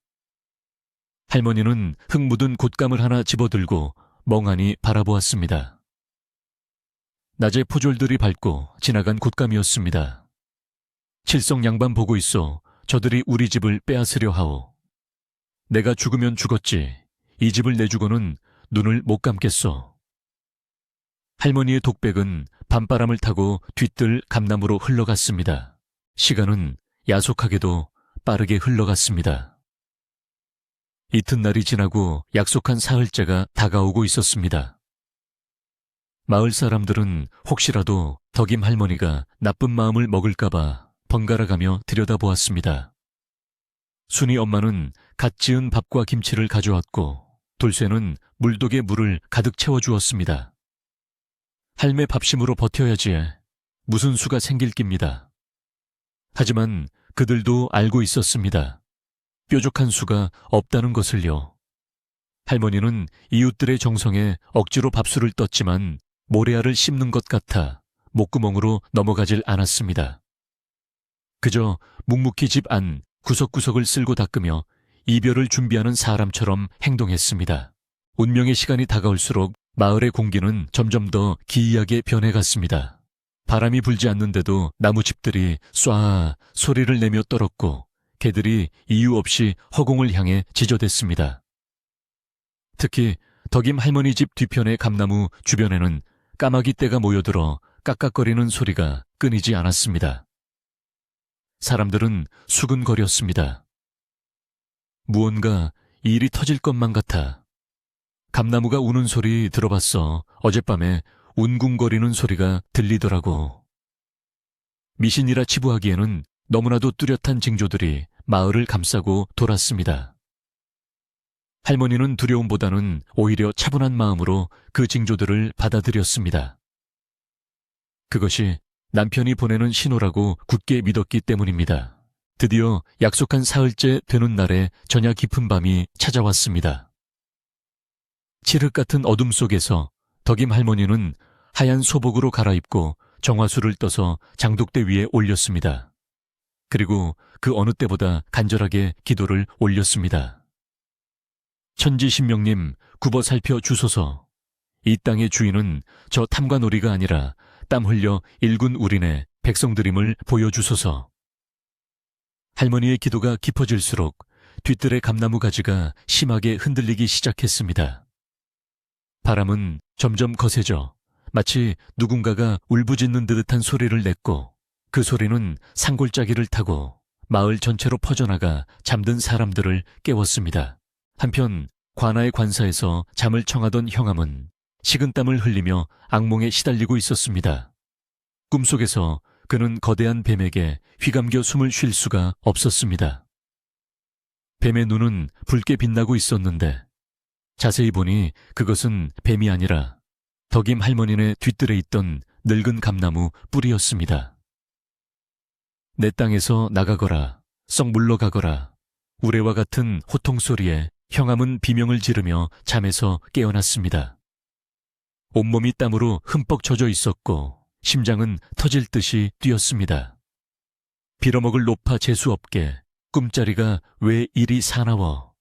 할머니는 흙 묻은 곶감을 하나 집어들고 멍하니 바라보았습니다. 낮에 포졸들이 밟고 지나간 곶감이었습니다. 칠성 양반 보고 있어 저들이 우리 집을 빼앗으려 하오. 내가 죽으면 죽었지 이 집을 내주고는 눈을 못 감겠어. 할머니의 독백은 밤바람을 타고 뒤뜰 감나무로 흘러갔습니다. 시간은 야속하게도 빠르게 흘러갔습니다. 이튿날이 지나고 약속한 사흘째가 다가오고 있었습니다. 마을 사람들은 혹시라도 덕임 할머니가 나쁜 마음을 먹을까봐 번갈아가며 들여다보았습니다. 순이 엄마는 갓 지은 밥과 김치를 가져왔고 돌쇠는 물독에 물을 가득 채워주었습니다. 할매 밥심으로 버텨야지 무슨 수가 생길 깁니다. 하지만 그들도 알고 있었습니다. 뾰족한 수가 없다는 것을요. 할머니는 이웃들의 정성에 억지로 밥술을 떴지만 모래알을 씹는 것 같아 목구멍으로 넘어가질 않았습니다. 그저 묵묵히 집 안 구석구석을 쓸고 닦으며 이별을 준비하는 사람처럼 행동했습니다. 운명의 시간이 다가올수록 마을의 공기는 점점 더 기이하게 변해갔습니다. 바람이 불지 않는데도 나무집들이 쏴 소리를 내며 떨었고 개들이 이유 없이 허공을 향해 지저댔습니다. 특히 덕임 할머니 집 뒤편의 감나무 주변에는 까마귀 떼가 모여들어 깍깍거리는 소리가 끊이지 않았습니다. 사람들은 수근거렸습니다. 무언가 일이 터질 것만 같아. 감나무가 우는 소리 들어봤어. 어젯밤에 운궁거리는 소리가 들리더라고. 미신이라 치부하기에는 너무나도 뚜렷한 징조들이 마을을 감싸고 돌았습니다. 할머니는 두려움보다는 오히려 차분한 마음으로 그 징조들을 받아들였습니다. 그것이 남편이 보내는 신호라고 굳게 믿었기 때문입니다. 드디어 약속한 사흘째 되는 날에 저녁 깊은 밤이 찾아왔습니다. 칠흑 같은 어둠 속에서 덕임 할머니는 하얀 소복으로 갈아입고 정화수를 떠서 장독대 위에 올렸습니다. 그리고 그 어느 때보다 간절하게 기도를 올렸습니다. 천지신명님, 굽어 살펴 주소서. 이 땅의 주인은 저 탐관오리가 아니라 땀 흘려 일군 우리네 백성들임을 보여주소서. 할머니의 기도가 깊어질수록 뒤뜰의 감나무 가지가 심하게 흔들리기 시작했습니다. 바람은 점점 거세져 마치 누군가가 울부짖는 듯한 소리를 냈고 그 소리는 산골짜기를 타고 마을 전체로 퍼져나가 잠든 사람들을 깨웠습니다. 한편 관아의 관사에서 잠을 청하던 형암은 식은땀을 흘리며 악몽에 시달리고 있었습니다. 꿈속에서 그는 거대한 뱀에게 휘감겨 숨을 쉴 수가 없었습니다. 뱀의 눈은 붉게 빛나고 있었는데 자세히 보니 그것은 뱀이 아니라 덕임 할머니네 뒤뜰에 있던 늙은 감나무 뿌리였습니다. 내 땅에서 나가거라, 썩 물러가거라. 우레와 같은 호통소리에 형암은 비명을 지르며 잠에서 깨어났습니다. 온몸이 땀으로 흠뻑 젖어 있었고 심장은 터질 듯이 뛰었습니다. 빌어먹을 노파 재수없게 꿈자리가 왜 이리 사나워.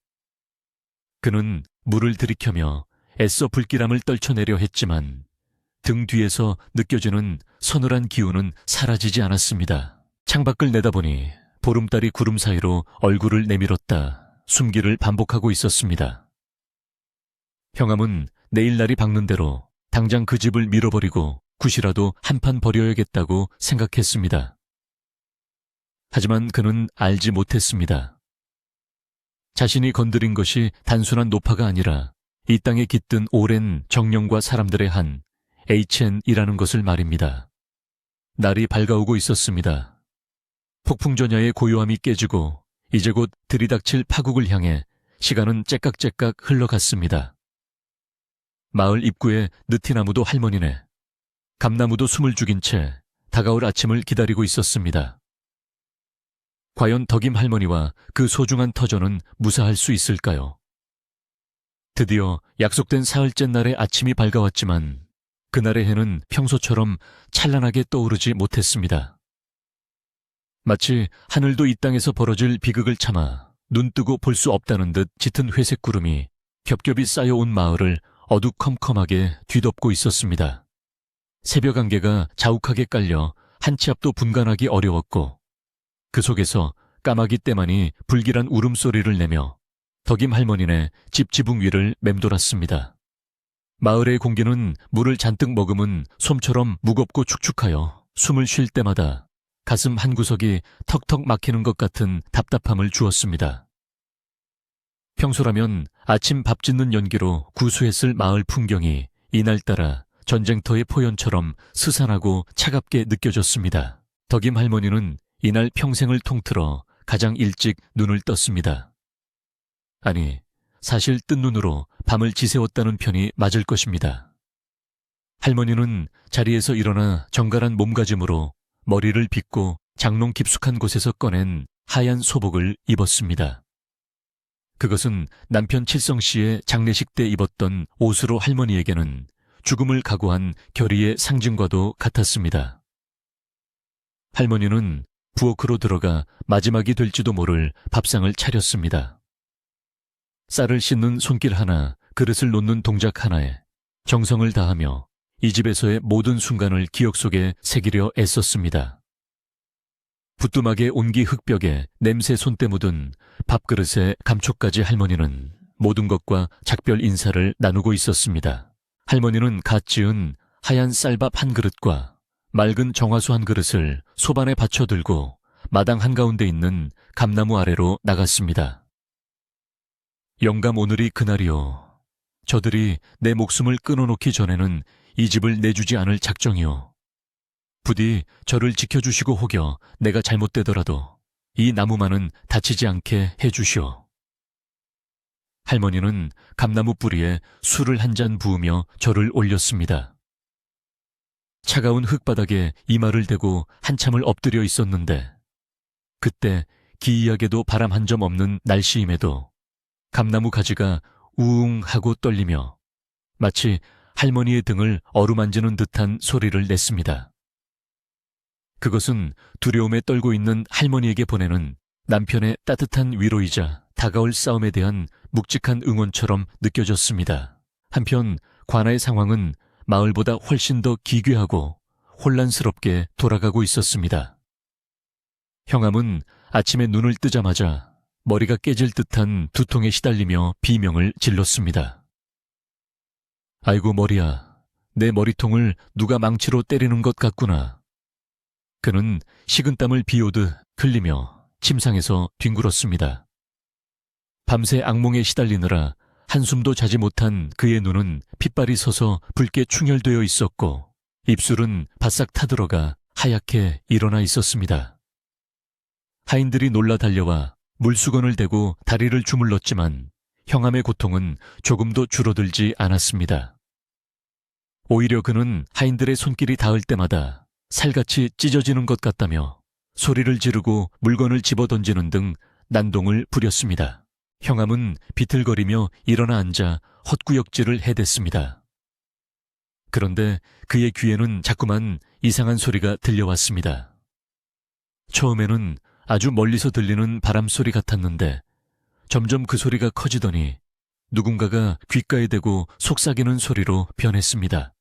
그는 물을 들이켜며 애써 불길함을 떨쳐내려 했지만 등 뒤에서 느껴지는 서늘한 기운은 사라지지 않았습니다. 창밖을 내다보니 보름달이 구름 사이로 얼굴을 내밀었다 숨기를 반복하고 있었습니다. 형암은 내일 날이 밝는 대로 당장 그 집을 밀어버리고 굿이라도 한판 버려야겠다고 생각했습니다. 하지만 그는 알지 못했습니다. 자신이 건드린 것이 단순한 노파가 아니라 이 땅에 깃든 오랜 정령과 사람들의 한 HN이라는 것을 말입니다. 날이 밝아오고 있었습니다. 폭풍전야의 고요함이 깨지고 이제 곧 들이닥칠 파국을 향해 시간은 째깍째깍 흘러갔습니다. 마을 입구에 느티나무도 할머니네, 감나무도 숨을 죽인 채 다가올 아침을 기다리고 있었습니다. 과연 덕임 할머니와 그 소중한 터전은 무사할 수 있을까요? 드디어 약속된 사흘째 날의 아침이 밝아왔지만 그날의 해는 평소처럼 찬란하게 떠오르지 못했습니다. 마치 하늘도 이 땅에서 벌어질 비극을 참아 눈뜨고 볼 수 없다는 듯 짙은 회색 구름이 겹겹이 쌓여온 마을을 어두컴컴하게 뒤덮고 있었습니다. 새벽 안개가 자욱하게 깔려 한 치 앞도 분간하기 어려웠고 그 속에서 까마귀 떼만이 불길한 울음소리를 내며 덕임 할머니네 집 지붕 위를 맴돌았습니다. 마을의 공기는 물을 잔뜩 머금은 솜처럼 무겁고 축축하여 숨을 쉴 때마다 가슴 한구석이 턱턱 막히는 것 같은 답답함을 주었습니다. 평소라면 아침 밥 짓는 연기로 구수했을 마을 풍경이 이날따라 전쟁터의 포연처럼 스산하고 차갑게 느껴졌습니다. 덕임 할머니는 이날 평생을 통틀어 가장 일찍 눈을 떴습니다. 아니, 사실 뜬 눈으로 밤을 지새웠다는 편이 맞을 것입니다. 할머니는 자리에서 일어나 정갈한 몸가짐으로 머리를 빗고 장롱 깊숙한 곳에서 꺼낸 하얀 소복을 입었습니다. 그것은 남편 칠성씨의 장례식 때 입었던 옷으로 할머니에게는 죽음을 각오한 결의의 상징과도 같았습니다. 할머니는 부엌으로 들어가 마지막이 될지도 모를 밥상을 차렸습니다. 쌀을 씻는 손길 하나, 그릇을 놓는 동작 하나에 정성을 다하며 이 집에서의 모든 순간을 기억 속에 새기려 애썼습니다. 부뚜막의 온기 흙벽에 냄새 손때 묻은 밥그릇에 감촉까지 할머니는 모든 것과 작별 인사를 나누고 있었습니다. 할머니는 갓 지은 하얀 쌀밥 한 그릇과 맑은 정화수 한 그릇을 소반에 받쳐 들고 마당 한가운데 있는 감나무 아래로 나갔습니다. 영감 오늘이 그날이요. 저들이 내 목숨을 끊어놓기 전에는 이 집을 내주지 않을 작정이요. 부디 저를 지켜주시고 혹여 내가 잘못되더라도 이 나무만은 다치지 않게 해주시오. 할머니는 감나무 뿌리에 술을 한 잔 부으며 저를 올렸습니다. 차가운 흙바닥에 이마를 대고 한참을 엎드려 있었는데 그때 기이하게도 바람 한 점 없는 날씨임에도 감나무 가지가 우웅 하고 떨리며 마치 할머니의 등을 어루만지는 듯한 소리를 냈습니다. 그것은 두려움에 떨고 있는 할머니에게 보내는 남편의 따뜻한 위로이자 다가올 싸움에 대한 묵직한 응원처럼 느껴졌습니다. 한편 관아의 상황은 마을보다 훨씬 더 기괴하고 혼란스럽게 돌아가고 있었습니다. 형암은 아침에 눈을 뜨자마자 머리가 깨질 듯한 두통에 시달리며 비명을 질렀습니다. 아이고 머리야, 내 머리통을 누가 망치로 때리는 것 같구나. 그는 식은땀을 비오듯 흘리며 침상에서 뒹굴었습니다. 밤새 악몽에 시달리느라 한숨도 자지 못한 그의 눈은 핏발이 서서 붉게 충혈되어 있었고 입술은 바싹 타들어가 하얗게 일어나 있었습니다. 하인들이 놀라 달려와 물수건을 대고 다리를 주물렀지만 형암의 고통은 조금도 줄어들지 않았습니다. 오히려 그는 하인들의 손길이 닿을 때마다 살같이 찢어지는 것 같다며 소리를 지르고 물건을 집어던지는 등 난동을 부렸습니다. 형암은 비틀거리며 일어나 앉아 헛구역질을 해댔습니다. 그런데 그의 귀에는 자꾸만 이상한 소리가 들려왔습니다. 처음에는 아주 멀리서 들리는 바람소리 같았는데 점점 그 소리가 커지더니 누군가가 귓가에 대고 속삭이는 소리로 변했습니다.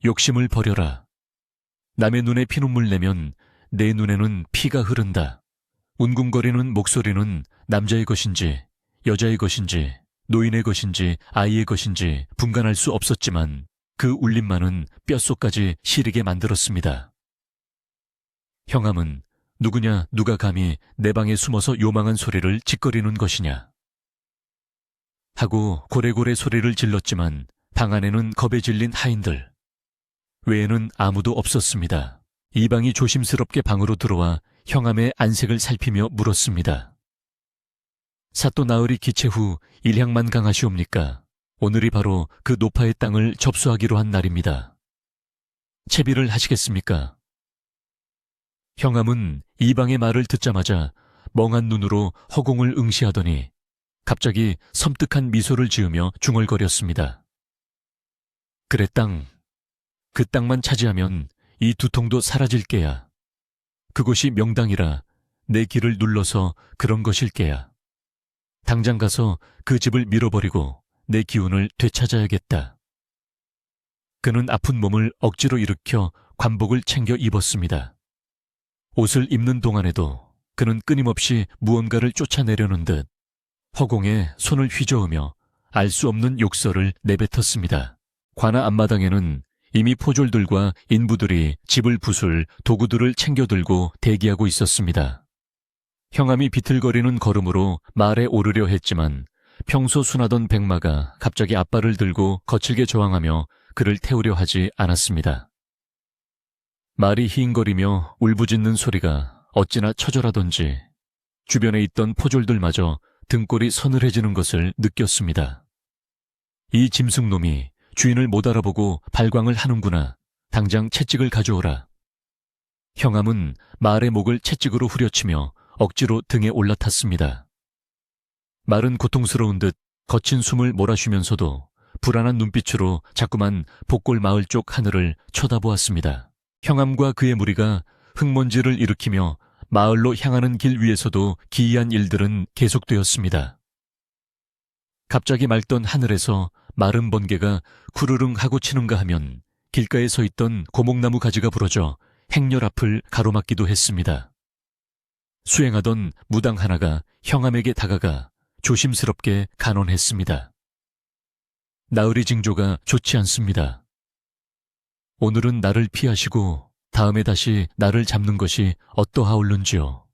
욕심을 버려라. 남의 눈에 피눈물 내면 내 눈에는 피가 흐른다. 웅궁거리는 목소리는 남자의 것인지 여자의 것인지 노인의 것인지 아이의 것인지 분간할 수 없었지만 그 울림만은 뼛속까지 시리게 만들었습니다. 형암은 누구냐 누가 감히 내 방에 숨어서 요망한 소리를 짓거리는 것이냐 하고 고래고래 소리를 질렀지만 방 안에는 겁에 질린 하인들 외에는 아무도 없었습니다. 이방이 조심스럽게 방으로 들어와 형암의 안색을 살피며 물었습니다. 사또 나으리 기체 후 일향만 강하시옵니까? 오늘이 바로 그 노파의 땅을 접수하기로 한 날입니다. 채비를 하시겠습니까? 형암은 이방의 말을 듣자마자 멍한 눈으로 허공을 응시하더니 갑자기 섬뜩한 미소를 지으며 중얼거렸습니다. 그래 땅, 그 땅만 차지하면 이 두통도 사라질 게야. 그곳이 명당이라 내 길을 눌러서 그런 것일 게야. 당장 가서 그 집을 밀어버리고 내 기운을 되찾아야겠다. 그는 아픈 몸을 억지로 일으켜 관복을 챙겨 입었습니다. 옷을 입는 동안에도 그는 끊임없이 무언가를 쫓아내려는 듯 허공에 손을 휘저으며 알 수 없는 욕설을 내뱉었습니다. 관아 앞마당에는 이미 포졸들과 인부들이 집을 부술 도구들을 챙겨 들고 대기하고 있었습니다. 형암이 비틀거리는 걸음으로 말에 오르려 했지만 평소 순하던 백마가 갑자기 앞발을 들고 거칠게 저항하며 그를 태우려 하지 않았습니다. 말이 히잉거리며 울부짖는 소리가 어찌나 처절하던지 주변에 있던 포졸들마저 등골이 서늘해지는 것을 느꼈습니다. 이 짐승놈이 주인을 못 알아보고 발광을 하는구나. 당장 채찍을 가져오라. 형암은 말의 목을 채찍으로 후려치며 억지로 등에 올라탔습니다. 말은 고통스러운 듯 거친 숨을 몰아쉬면서도 불안한 눈빛으로 자꾸만 복골 마을 쪽 하늘을 쳐다보았습니다. 형암과 그의 무리가 흙먼지를 일으키며 마을로 향하는 길 위에서도 기이한 일들은 계속되었습니다. 갑자기 맑던 하늘에서 마른 번개가 쿠르릉 하고 치는가 하면 길가에 서 있던 고목나무 가지가 부러져 행렬 앞을 가로막기도 했습니다. 수행하던 무당 하나가 형암에게 다가가 조심스럽게 간언했습니다. 나으리 징조가 좋지 않습니다. 오늘은 나를 피하시고 다음에 다시 나를 잡는 것이 어떠하올는지요.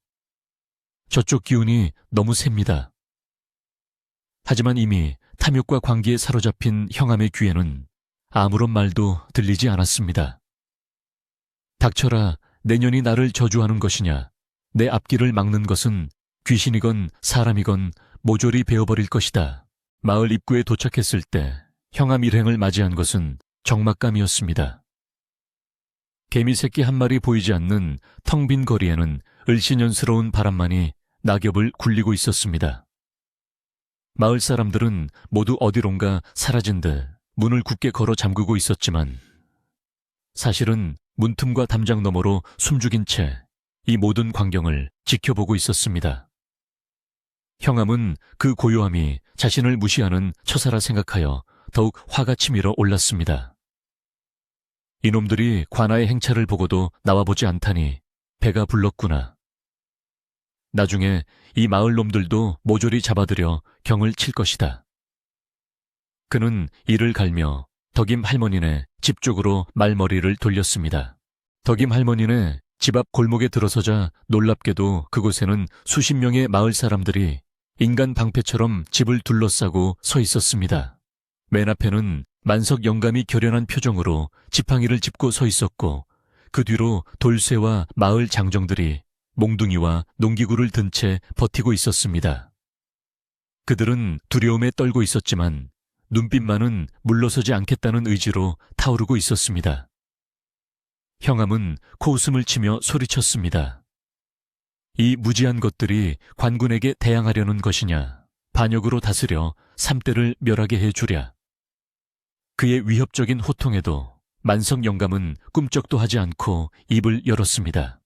저쪽 기운이 너무 셉니다. 하지만 이미 탐욕과 광기에 사로잡힌 형암의 귀에는 아무런 말도 들리지 않았습니다. 닥쳐라, 내년이 나를 저주하는 것이냐. 내 앞길을 막는 것은 귀신이건 사람이건 모조리 베어버릴 것이다. 마을 입구에 도착했을 때 형암 일행을 맞이한 것은 적막감이었습니다. 개미 새끼 한 마리 보이지 않는 텅 빈 거리에는 을씨년스러운 바람만이 낙엽을 굴리고 있었습니다. 마을 사람들은 모두 어디론가 사라진 듯 문을 굳게 걸어 잠그고 있었지만 사실은 문틈과 담장 너머로 숨죽인 채 이 모든 광경을 지켜보고 있었습니다. 형암은 그 고요함이 자신을 무시하는 처사라 생각하여 더욱 화가 치밀어 올랐습니다. 이놈들이 관아의 행차를 보고도 나와보지 않다니 배가 불렀구나. 나중에 이 마을 놈들도 모조리 잡아들여 경을 칠 것이다. 그는 이를 갈며 덕임 할머니네 집 쪽으로 말머리를 돌렸습니다. 덕임 할머니네 집 앞 골목에 들어서자 놀랍게도 그곳에는 수십 명의 마을 사람들이 인간 방패처럼 집을 둘러싸고 서 있었습니다. 맨 앞에는 만석 영감이 결연한 표정으로 지팡이를 짚고 서 있었고 그 뒤로 돌쇠와 마을 장정들이 몽둥이와 농기구를 든 채 버티고 있었습니다. 그들은 두려움에 떨고 있었지만 눈빛만은 물러서지 않겠다는 의지로 타오르고 있었습니다. 형암은 코웃음을 치며 소리쳤습니다. 이 무지한 것들이 관군에게 대항하려는 것이냐, 반역으로 다스려 삼대를 멸하게 해주랴. 그의 위협적인 호통에도 만석 영감은 꿈쩍도 하지 않고 입을 열었습니다.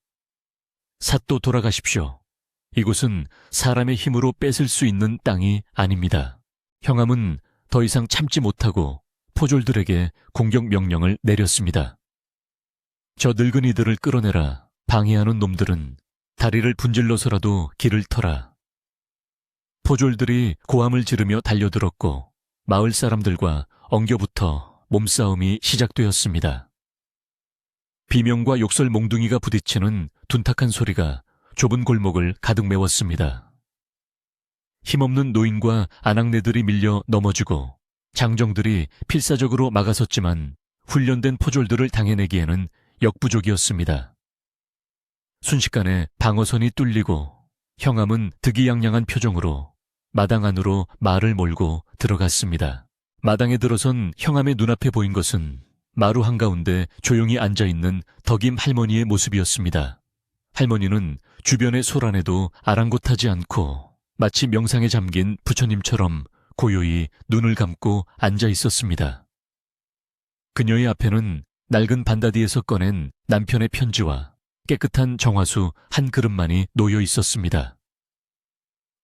삿도 돌아가십시오. 이곳은 사람의 힘으로 뺏을 수 있는 땅이 아닙니다. 형암은 더 이상 참지 못하고 포졸들에게 공격 명령을 내렸습니다. 저 늙은이들을 끌어내라. 방해하는 놈들은 다리를 분질러서라도 길을 터라. 포졸들이 고함을 지르며 달려들었고 마을 사람들과 엉겨붙어 몸싸움이 시작되었습니다. 비명과 욕설 몽둥이가 부딪히는 둔탁한 소리가 좁은 골목을 가득 메웠습니다. 힘없는 노인과 아낙네들이 밀려 넘어지고 장정들이 필사적으로 막아섰지만 훈련된 포졸들을 당해내기에는 역부족이었습니다. 순식간에 방어선이 뚫리고 형암은 득이양양한 표정으로 마당 안으로 말을 몰고 들어갔습니다. 마당에 들어선 형암의 눈앞에 보인 것은 마루 한가운데 조용히 앉아있는 덕임 할머니의 모습이었습니다. 할머니는 주변의 소란에도 아랑곳하지 않고 마치 명상에 잠긴 부처님처럼 고요히 눈을 감고 앉아 있었습니다. 그녀의 앞에는 낡은 반다디에서 꺼낸 남편의 편지와 깨끗한 정화수 한 그릇만이 놓여 있었습니다.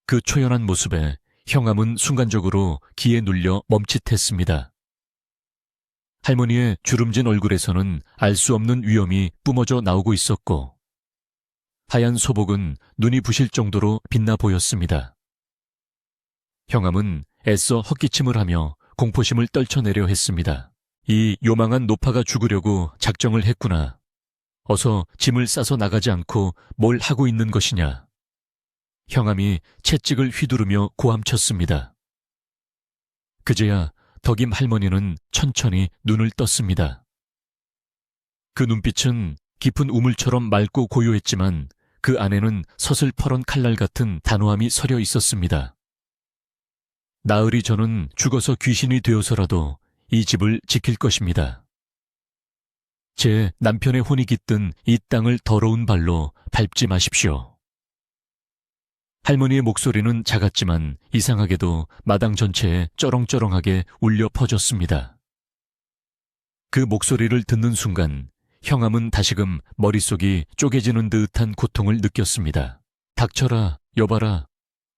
그 초연한 모습에 형암은 순간적으로 기에 눌려 멈칫했습니다. 할머니의 주름진 얼굴에서는 알 수 없는 위험이 뿜어져 나오고 있었고 하얀 소복은 눈이 부실 정도로 빛나 보였습니다. 형암은 애써 헛기침을 하며 공포심을 떨쳐내려 했습니다. 이 요망한 노파가 죽으려고 작정을 했구나. 어서 짐을 싸서 나가지 않고 뭘 하고 있는 것이냐. 형암이 채찍을 휘두르며 고함쳤습니다. 그제야 덕임 할머니는 천천히 눈을 떴습니다. 그 눈빛은 깊은 우물처럼 맑고 고요했지만 그 안에는 서슬퍼런 칼날 같은 단호함이 서려 있었습니다. 나으리 저는 죽어서 귀신이 되어서라도 이 집을 지킬 것입니다. 제 남편의 혼이 깃든 이 땅을 더러운 발로 밟지 마십시오. 할머니의 목소리는 작았지만 이상하게도 마당 전체에 쩌렁쩌렁하게 울려 퍼졌습니다. 그 목소리를 듣는 순간 형암은 다시금 머릿속이 쪼개지는 듯한 고통을 느꼈습니다. 닥쳐라, 여봐라.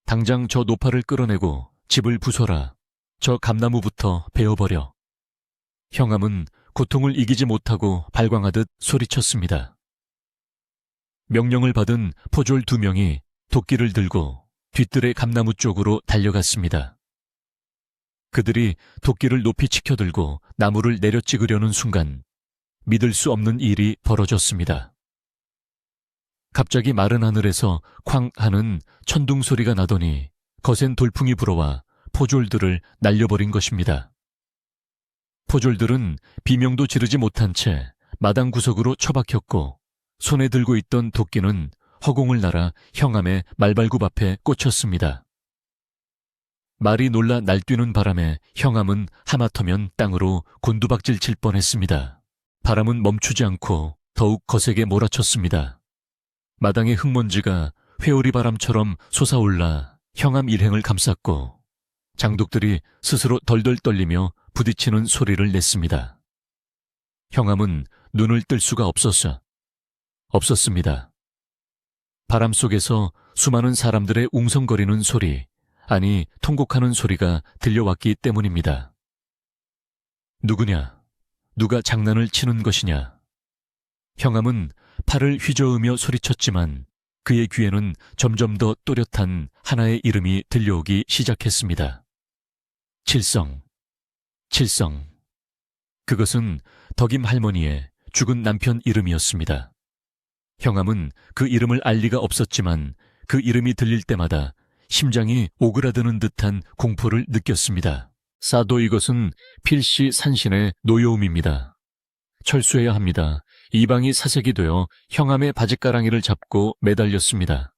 당장 저 노파를 끌어내고 집을 부숴라. 저 감나무부터 베어버려. 형암은 고통을 이기지 못하고 발광하듯 소리쳤습니다. 명령을 받은 포졸 2명이 도끼를 들고 뒤뜰의 감나무 쪽으로 달려갔습니다. 그들이 도끼를 높이 치켜들고 나무를 내려찍으려는 순간 믿을 수 없는 일이 벌어졌습니다. 갑자기 마른 하늘에서 쾅 하는 천둥 소리가 나더니 거센 돌풍이 불어와 포졸들을 날려버린 것입니다. 포졸들은 비명도 지르지 못한 채 마당 구석으로 처박혔고 손에 들고 있던 도끼는 허공을 날아 형암의 말발굽 앞에 꽂혔습니다. 말이 놀라 날뛰는 바람에 형암은 하마터면 땅으로 곤두박질 칠 뻔했습니다. 바람은 멈추지 않고 더욱 거세게 몰아쳤습니다. 마당의 흙먼지가 회오리 바람처럼 솟아올라 형암 일행을 감쌌고 장독들이 스스로 덜덜 떨리며 부딪히는 소리를 냈습니다. 형암은 눈을 뜰 수가 없었습니다. 바람 속에서 수많은 사람들의 웅성거리는 소리, 아니 통곡하는 소리가 들려왔기 때문입니다. 누구냐? 누가 장난을 치는 것이냐? 형암은 팔을 휘저으며 소리쳤지만 그의 귀에는 점점 더 또렷한 하나의 이름이 들려오기 시작했습니다. 칠성. 그것은 덕임 할머니의 죽은 남편 이름이었습니다. 형암은 그 이름을 알 리가 없었지만 그 이름이 들릴 때마다 심장이 오그라드는 듯한 공포를 느꼈습니다. 사도 이것은 필시 산신의 노여움입니다. 철수해야 합니다. 이방이 사색이 되어 형암의 바짓가랑이를 잡고 매달렸습니다.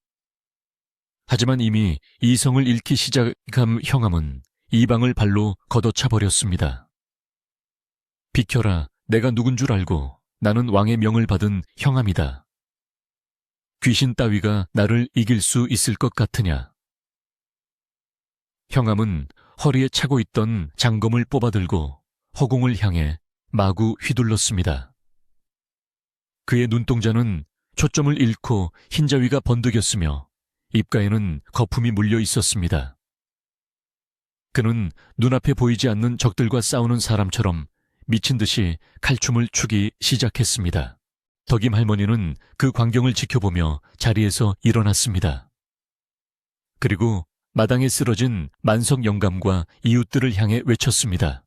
하지만 이미 이성을 잃기 시작한 형암은 이방을 발로 걷어차 버렸습니다. 비켜라, 내가 누군 줄 알고. 나는 왕의 명을 받은 형암이다. 귀신 따위가 나를 이길 수 있을 것 같으냐. 형암은 허리에 차고 있던 장검을 뽑아들고 허공을 향해 마구 휘둘렀습니다. 그의 눈동자는 초점을 잃고 흰자위가 번득였으며 입가에는 거품이 물려 있었습니다. 그는 눈앞에 보이지 않는 적들과 싸우는 사람처럼 미친 듯이 칼춤을 추기 시작했습니다. 덕임 할머니는 그 광경을 지켜보며 자리에서 일어났습니다. 그리고 마당에 쓰러진 만석 영감과 이웃들을 향해 외쳤습니다.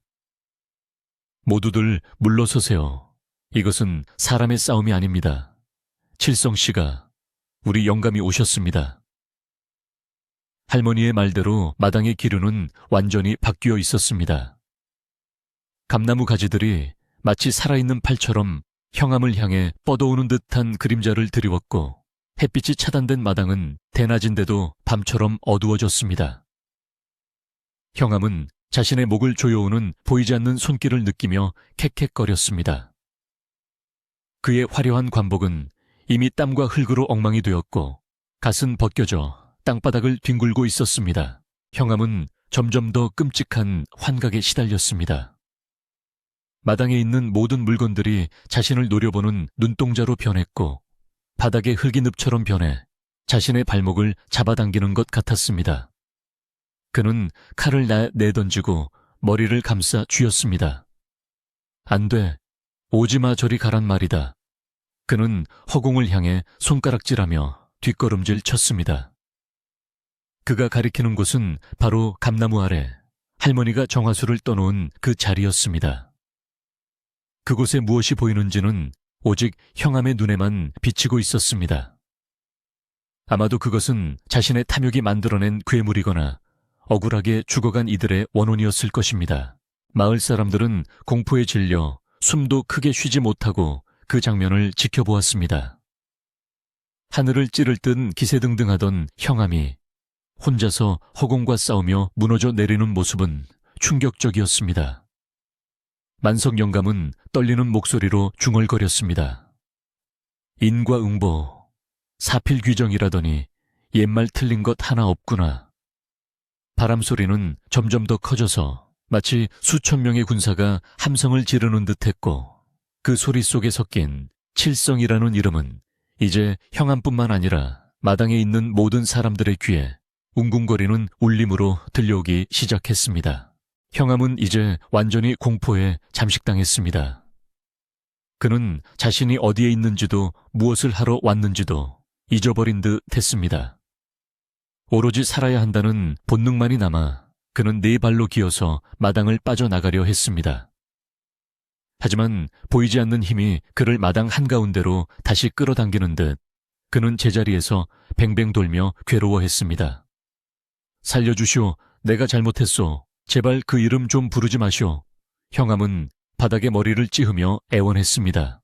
모두들 물러서세요. 이것은 사람의 싸움이 아닙니다. 칠성씨가, 우리 영감이 오셨습니다. 할머니의 말대로 마당의 기류는 완전히 바뀌어 있었습니다. 감나무 가지들이 마치 살아있는 팔처럼 형암을 향해 뻗어오는 듯한 그림자를 드리웠고 햇빛이 차단된 마당은 대낮인데도 밤처럼 어두워졌습니다. 형암은 자신의 목을 조여오는 보이지 않는 손길을 느끼며 캑캑거렸습니다. 그의 화려한 관복은 이미 땀과 흙으로 엉망이 되었고 갓은 벗겨져 땅바닥을 뒹굴고 있었습니다. 형암은 점점 더 끔찍한 환각에 시달렸습니다. 마당에 있는 모든 물건들이 자신을 노려보는 눈동자로 변했고 바닥에 흙이 늪처럼 변해 자신의 발목을 잡아당기는 것 같았습니다. 그는 칼을 내던지고 머리를 감싸 쥐었습니다. 안 돼. 오지마 저리 가란 말이다. 그는 허공을 향해 손가락질하며 뒷걸음질 쳤습니다. 그가 가리키는 곳은 바로 감나무 아래 할머니가 정화수를 떠놓은 그 자리였습니다. 그곳에 무엇이 보이는지는 오직 형암의 눈에만 비치고 있었습니다. 아마도 그것은 자신의 탐욕이 만들어낸 괴물이거나 억울하게 죽어간 이들의 원혼이었을 것입니다. 마을 사람들은 공포에 질려 숨도 크게 쉬지 못하고 그 장면을 지켜보았습니다. 하늘을 찌를 듯 기세등등하던 형암이 혼자서 허공과 싸우며 무너져 내리는 모습은 충격적이었습니다. 만석 영감은 떨리는 목소리로 중얼거렸습니다. 인과응보, 사필귀정이라더니 옛말 틀린 것 하나 없구나. 바람소리는 점점 더 커져서 마치 수천 명의 군사가 함성을 지르는 듯했고 그 소리 속에 섞인 칠성이라는 이름은 이제 형암뿐만 아니라 마당에 있는 모든 사람들의 귀에 웅궁거리는 울림으로 들려오기 시작했습니다. 형암은 이제 완전히 공포에 잠식당했습니다. 그는 자신이 어디에 있는지도 무엇을 하러 왔는지도 잊어버린 듯 했습니다. 오로지 살아야 한다는 본능만이 남아 그는 네 발로 기어서 마당을 빠져나가려 했습니다. 하지만 보이지 않는 힘이 그를 마당 한가운데로 다시 끌어당기는 듯 그는 제자리에서 뱅뱅 돌며 괴로워했습니다. 살려주시오. 내가 잘못했소. 제발 그 이름 좀 부르지 마시오. 형암은 바닥에 머리를 찌으며 애원했습니다.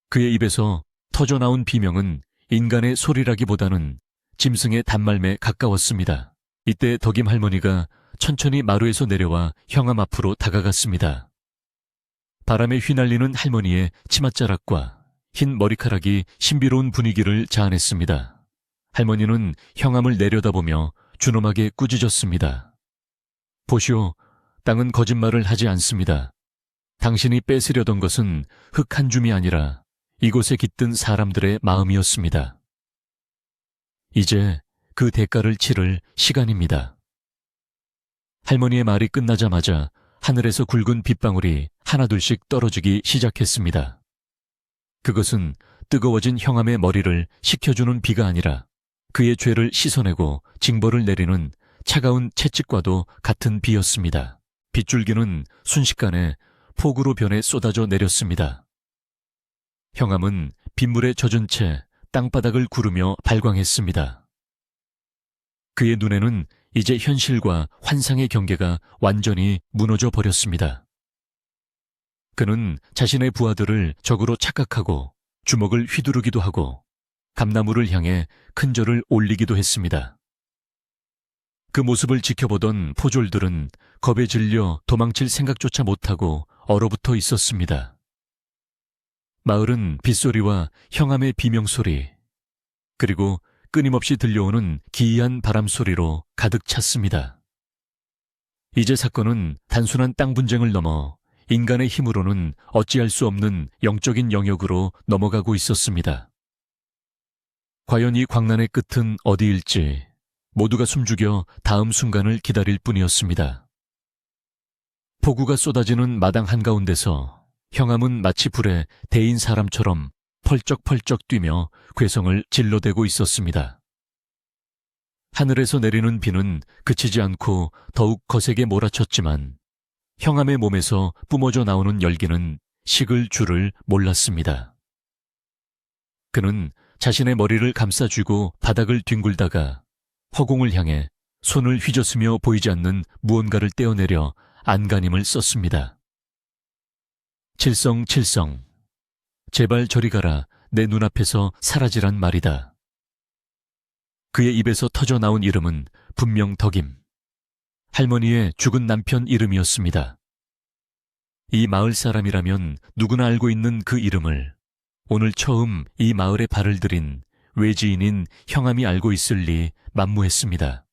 그의 입에서 터져나온 비명은 인간의 소리라기보다는 짐승의 단말매 가까웠습니다. 이때 덕임 할머니가 천천히 마루에서 내려와 형암 앞으로 다가갔습니다. 바람에 휘날리는 할머니의 치맛자락과 흰 머리카락이 신비로운 분위기를 자아냈습니다. 할머니는 형암을 내려다보며 준엄하게 꾸짖었습니다. 보시오, 땅은 거짓말을 하지 않습니다. 당신이 뺏으려던 것은 흙 한 줌이 아니라 이곳에 깃든 사람들의 마음이었습니다. 이제 그 대가를 치를 시간입니다. 할머니의 말이 끝나자마자 하늘에서 굵은 빗방울이 하나둘씩 떨어지기 시작했습니다. 그것은 뜨거워진 형암의 머리를 식혀주는 비가 아니라 그의 죄를 씻어내고 징벌을 내리는 차가운 채찍과도 같은 비였습니다. 빗줄기는 순식간에 폭우로 변해 쏟아져 내렸습니다. 형암은 빗물에 젖은 채 땅바닥을 구르며 발광했습니다. 그의 눈에는 이제 현실과 환상의 경계가 완전히 무너져 버렸습니다. 그는 자신의 부하들을 적으로 착각하고 주먹을 휘두르기도 하고 감나무를 향해 큰 절을 올리기도 했습니다. 그 모습을 지켜보던 포졸들은 겁에 질려 도망칠 생각조차 못하고 얼어붙어 있었습니다. 마을은 빗소리와 형암의 비명소리, 그리고 끊임없이 들려오는 기이한 바람소리로 가득 찼습니다. 이제 사건은 단순한 땅 분쟁을 넘어 인간의 힘으로는 어찌할 수 없는 영적인 영역으로 넘어가고 있었습니다. 과연 이 광란의 끝은 어디일지 모두가 숨죽여 다음 순간을 기다릴 뿐이었습니다. 폭우가 쏟아지는 마당 한가운데서 형암은 마치 불에 데인 사람처럼 펄쩍펄쩍 뛰며 괴성을 질러대고 있었습니다. 하늘에서 내리는 비는 그치지 않고 더욱 거세게 몰아쳤지만 형암의 몸에서 뿜어져 나오는 열기는 식을 줄을 몰랐습니다. 그는 자신의 머리를 감싸쥐고 바닥을 뒹굴다가 허공을 향해 손을 휘저으며 보이지 않는 무언가를 떼어내려 안간힘을 썼습니다. 칠성, 제발 저리 가라, 내 눈앞에서 사라지란 말이다. 그의 입에서 터져 나온 이름은 분명 덕임, 할머니의 죽은 남편 이름이었습니다. 이 마을 사람이라면 누구나 알고 있는 그 이름을 오늘 처음 이 마을에 발을 들인 외지인인 형암이 알고 있을 리 만무했습니다.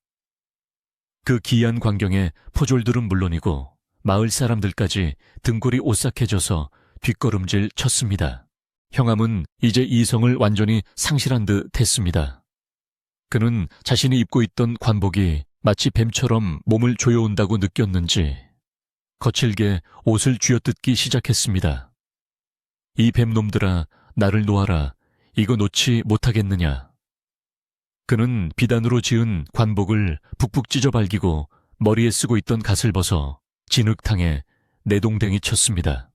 그 기이한 광경에 포졸들은 물론이고 마을 사람들까지 등골이 오싹해져서 뒷걸음질 쳤습니다. 형암은 이제 이성을 완전히 상실한 듯 했습니다. 그는 자신이 입고 있던 관복이 마치 뱀처럼 몸을 조여온다고 느꼈는지 거칠게 옷을 쥐어뜯기 시작했습니다. 이 뱀놈들아, 나를 놓아라. 이거 놓지 못하겠느냐. 그는 비단으로 지은 관복을 북북 찢어 발기고 머리에 쓰고 있던 갓을 벗어 진흙탕에 내동댕이 쳤습니다.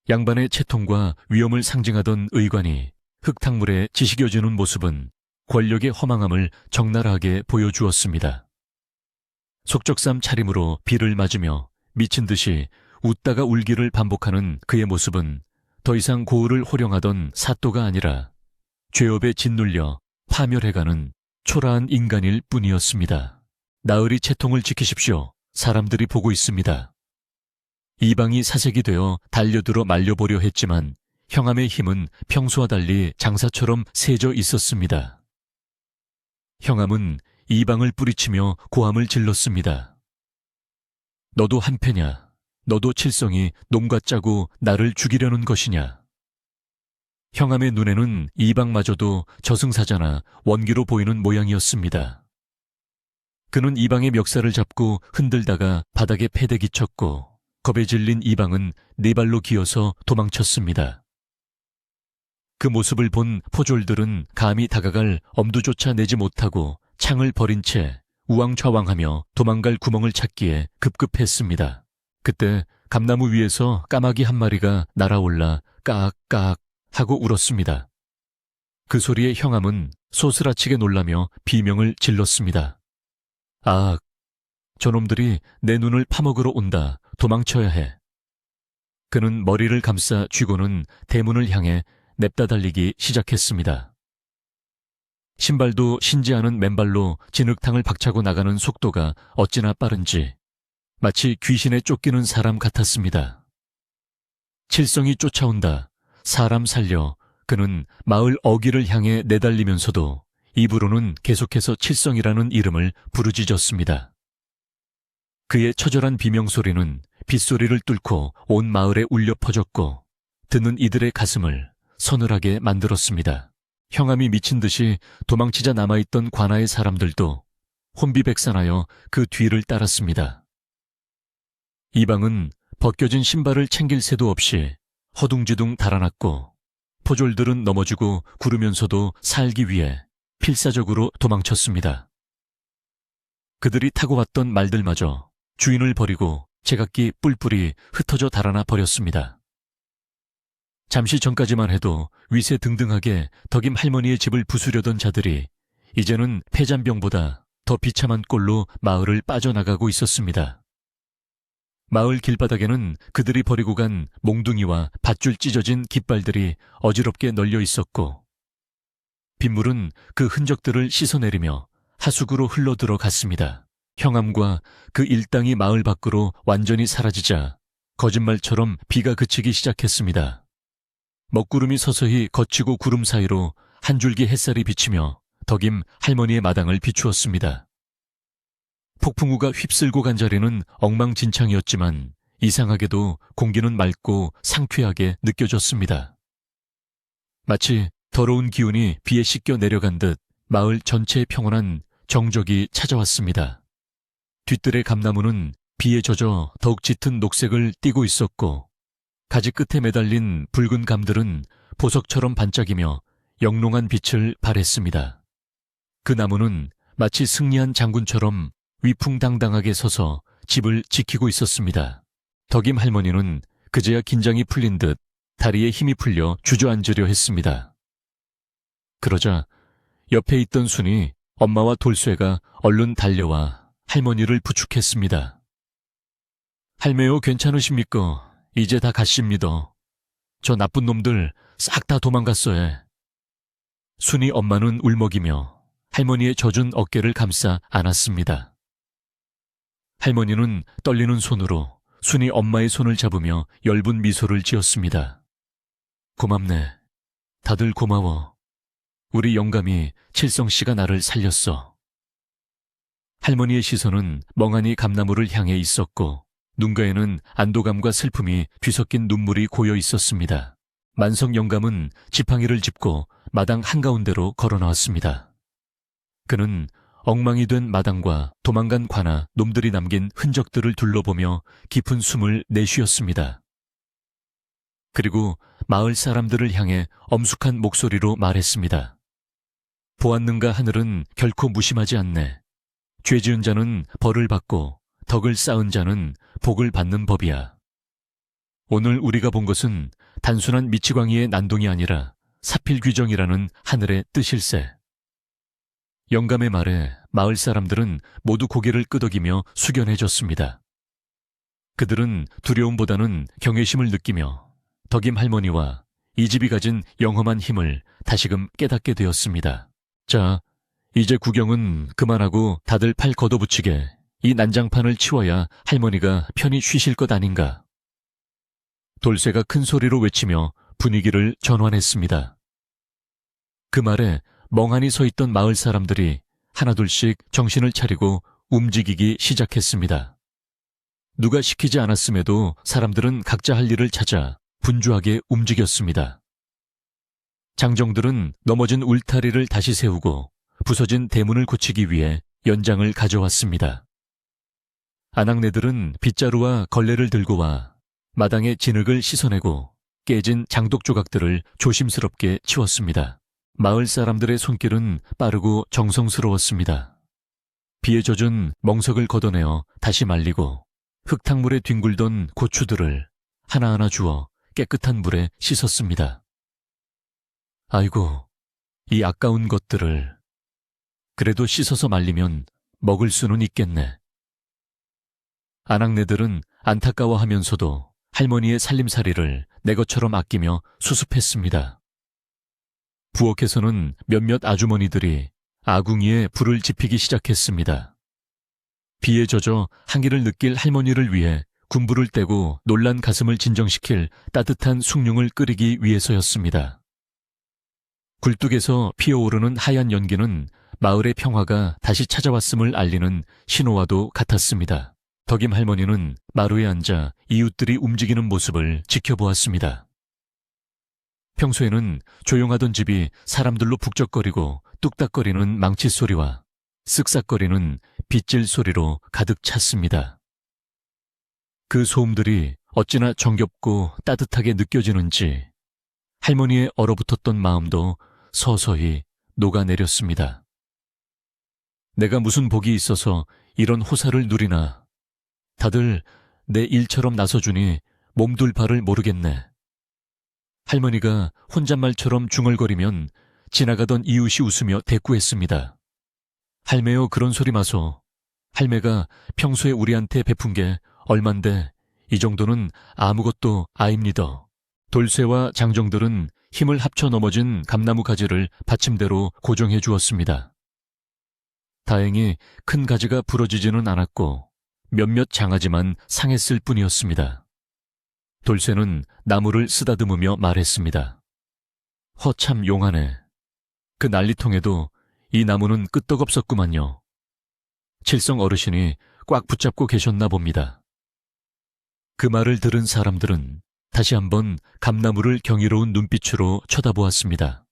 양반의 채통과 위엄을 상징하던 의관이 흙탕물에 지식여주는 모습은 권력의 허망함을 적나라하게 보여주었습니다. 속적삼 차림으로 비를 맞으며 미친 듯이 웃다가 울기를 반복하는 그의 모습은 더 이상 고을을 호령하던 사또가 아니라 죄업에 짓눌려 파멸해가는 초라한 인간일 뿐이었습니다. 나으리 채통을 지키십시오. 사람들이 보고 있습니다. 이방이 사색이 되어 달려들어 말려보려 했지만 형암의 힘은 평소와 달리 장사처럼 세져 있었습니다. 형암은 이방을 뿌리치며 고함을 질렀습니다. 너도 한패냐? 너도 칠성이 놈과 짜고 나를 죽이려는 것이냐? 형암의 눈에는 이방마저도 저승사자나 원기로 보이는 모양이었습니다. 그는 이방의 멱살을 잡고 흔들다가 바닥에 패대기 쳤고 겁에 질린 이방은 네 발로 기어서 도망쳤습니다. 그 모습을 본 포졸들은 감히 다가갈 엄두조차 내지 못하고 창을 버린 채 우왕좌왕하며 도망갈 구멍을 찾기에 급급했습니다. 그때 감나무 위에서 까마귀 한 마리가 날아올라 까악까악 하고 울었습니다. 그 소리에 형암은 소스라치게 놀라며 비명을 질렀습니다. 아, 저놈들이 내 눈을 파먹으러 온다. 도망쳐야 해. 그는 머리를 감싸 쥐고는 대문을 향해 냅다 달리기 시작했습니다. 신발도 신지 않은 맨발로 진흙탕을 박차고 나가는 속도가 어찌나 빠른지 마치 귀신에 쫓기는 사람 같았습니다. 칠성이 쫓아온다. 사람 살려. 그는 마을 어귀를 향해 내달리면서도 입으로는 계속해서 칠성이라는 이름을 부르짖었습니다. 그의 처절한 비명소리는 빗소리를 뚫고 온 마을에 울려 퍼졌고 듣는 이들의 가슴을 서늘하게 만들었습니다. 형암이 미친 듯이 도망치자 남아있던 관아의 사람들도 혼비백산하여 그 뒤를 따랐습니다. 이방은 벗겨진 신발을 챙길 새도 없이 허둥지둥 달아났고 포졸들은 넘어지고 구르면서도 살기 위해 필사적으로 도망쳤습니다. 그들이 타고 왔던 말들마저 주인을 버리고 제각기 뿔뿔이 흩어져 달아나 버렸습니다. 잠시 전까지만 해도 위세 등등하게 덕임 할머니의 집을 부수려던 자들이 이제는 폐잔병보다 더 비참한 꼴로 마을을 빠져나가고 있었습니다. 마을 길바닥에는 그들이 버리고 간 몽둥이와 밧줄 찢어진 깃발들이 어지럽게 널려 있었고, 빗물은 그 흔적들을 씻어내리며 하수구로 흘러들어갔습니다. 형암과 그 일당이 마을 밖으로 완전히 사라지자 거짓말처럼 비가 그치기 시작했습니다. 먹구름이 서서히 거치고 구름 사이로 한 줄기 햇살이 비치며 덕임 할머니의 마당을 비추었습니다. 폭풍우가 휩쓸고 간 자리는 엉망진창이었지만 이상하게도 공기는 맑고 상쾌하게 느껴졌습니다. 마치 더러운 기운이 비에 씻겨 내려간 듯 마을 전체에 평온한 정적이 찾아왔습니다. 뒤뜰의 감나무는 비에 젖어 더욱 짙은 녹색을 띠고 있었고, 가지 끝에 매달린 붉은 감들은 보석처럼 반짝이며 영롱한 빛을 발했습니다. 그 나무는 마치 승리한 장군처럼 위풍당당하게 서서 집을 지키고 있었습니다. 덕임 할머니는 그제야 긴장이 풀린 듯 다리에 힘이 풀려 주저앉으려 했습니다. 그러자 옆에 있던 순이 엄마와 돌쇠가 얼른 달려와 할머니를 부축했습니다. 할매요, 괜찮으십니까? 이제 다 갔습니다. 저 나쁜 놈들 싹 다 도망갔어요. 순이 엄마는 울먹이며 할머니의 젖은 어깨를 감싸 안았습니다. 할머니는 떨리는 손으로 순이 엄마의 손을 잡으며 엷은 미소를 지었습니다. 고맙네. 다들 고마워. 우리 영감이 칠성씨가 나를 살렸어. 할머니의 시선은 멍하니 감나무를 향해 있었고, 눈가에는 안도감과 슬픔이 뒤섞인 눈물이 고여 있었습니다. 만석 영감은 지팡이를 짚고 마당 한가운데로 걸어 나왔습니다. 그는 엉망이 된 마당과 도망간 관아, 놈들이 남긴 흔적들을 둘러보며 깊은 숨을 내쉬었습니다. 그리고 마을 사람들을 향해 엄숙한 목소리로 말했습니다. 보았는가 하늘은 결코 무심하지 않네. 죄 지은 자는 벌을 받고 덕을 쌓은 자는 복을 받는 법이야. 오늘 우리가 본 것은 단순한 미치광이의 난동이 아니라 사필귀정이라는 하늘의 뜻일세. 영감의 말에 마을 사람들은 모두 고개를 끄덕이며 숙연해졌습니다. 그들은 두려움보다는 경외심을 느끼며 덕임 할머니와 이 집이 가진 영험한 힘을 다시금 깨닫게 되었습니다. 자, 이제 구경은 그만하고 다들 팔 걷어붙이게 이 난장판을 치워야 할머니가 편히 쉬실 것 아닌가. 돌쇠가 큰 소리로 외치며 분위기를 전환했습니다. 그 말에 멍하니 서 있던 마을 사람들이 하나둘씩 정신을 차리고 움직이기 시작했습니다. 누가 시키지 않았음에도 사람들은 각자 할 일을 찾아 분주하게 움직였습니다. 장정들은 넘어진 울타리를 다시 세우고 부서진 대문을 고치기 위해 연장을 가져왔습니다. 아낙네들은 빗자루와 걸레를 들고 와 마당의 진흙을 씻어내고 깨진 장독 조각들을 조심스럽게 치웠습니다. 마을 사람들의 손길은 빠르고 정성스러웠습니다. 비에 젖은 멍석을 걷어내어 다시 말리고 흙탕물에 뒹굴던 고추들을 하나하나 주워 깨끗한 물에 씻었습니다. 아이고, 이 아까운 것들을 그래도 씻어서 말리면 먹을 수는 있겠네. 아낙네들은 안타까워하면서도 할머니의 살림살이를 내 것처럼 아끼며 수습했습니다. 부엌에서는 몇몇 아주머니들이 아궁이에 불을 지피기 시작했습니다. 비에 젖어 한기를 느낄 할머니를 위해 군불을 떼고 놀란 가슴을 진정시킬 따뜻한 숭늉을 끓이기 위해서였습니다. 굴뚝에서 피어오르는 하얀 연기는 마을의 평화가 다시 찾아왔음을 알리는 신호와도 같았습니다. 덕임 할머니는 마루에 앉아 이웃들이 움직이는 모습을 지켜보았습니다. 평소에는 조용하던 집이 사람들로 북적거리고 뚝딱거리는 망치 소리와 쓱싹거리는 빗질 소리로 가득 찼습니다. 그 소음들이 어찌나 정겹고 따뜻하게 느껴지는지 할머니의 얼어붙었던 마음도 서서히 녹아내렸습니다. 내가 무슨 복이 있어서 이런 호사를 누리나. 다들 내 일처럼 나서주니 몸둘 바를 모르겠네. 할머니가 혼잣말처럼 중얼거리면 지나가던 이웃이 웃으며 대꾸했습니다. 할매요, 그런 소리 마소. 할매가 평소에 우리한테 베푼 게 얼만데 이 정도는 아무것도 아닙니다. 돌쇠와 장정들은 힘을 합쳐 넘어진 감나무 가지를 받침대로 고정해 주었습니다. 다행히 큰 가지가 부러지지는 않았고 몇몇 장아지만 상했을 뿐이었습니다. 돌쇠는 나무를 쓰다듬으며 말했습니다. 허참 용하네. 그 난리통에도 이 나무는 끄떡없었구만요. 칠성 어르신이 꽉 붙잡고 계셨나 봅니다. 그 말을 들은 사람들은 다시 한번 감나무를 경이로운 눈빛으로 쳐다보았습니다.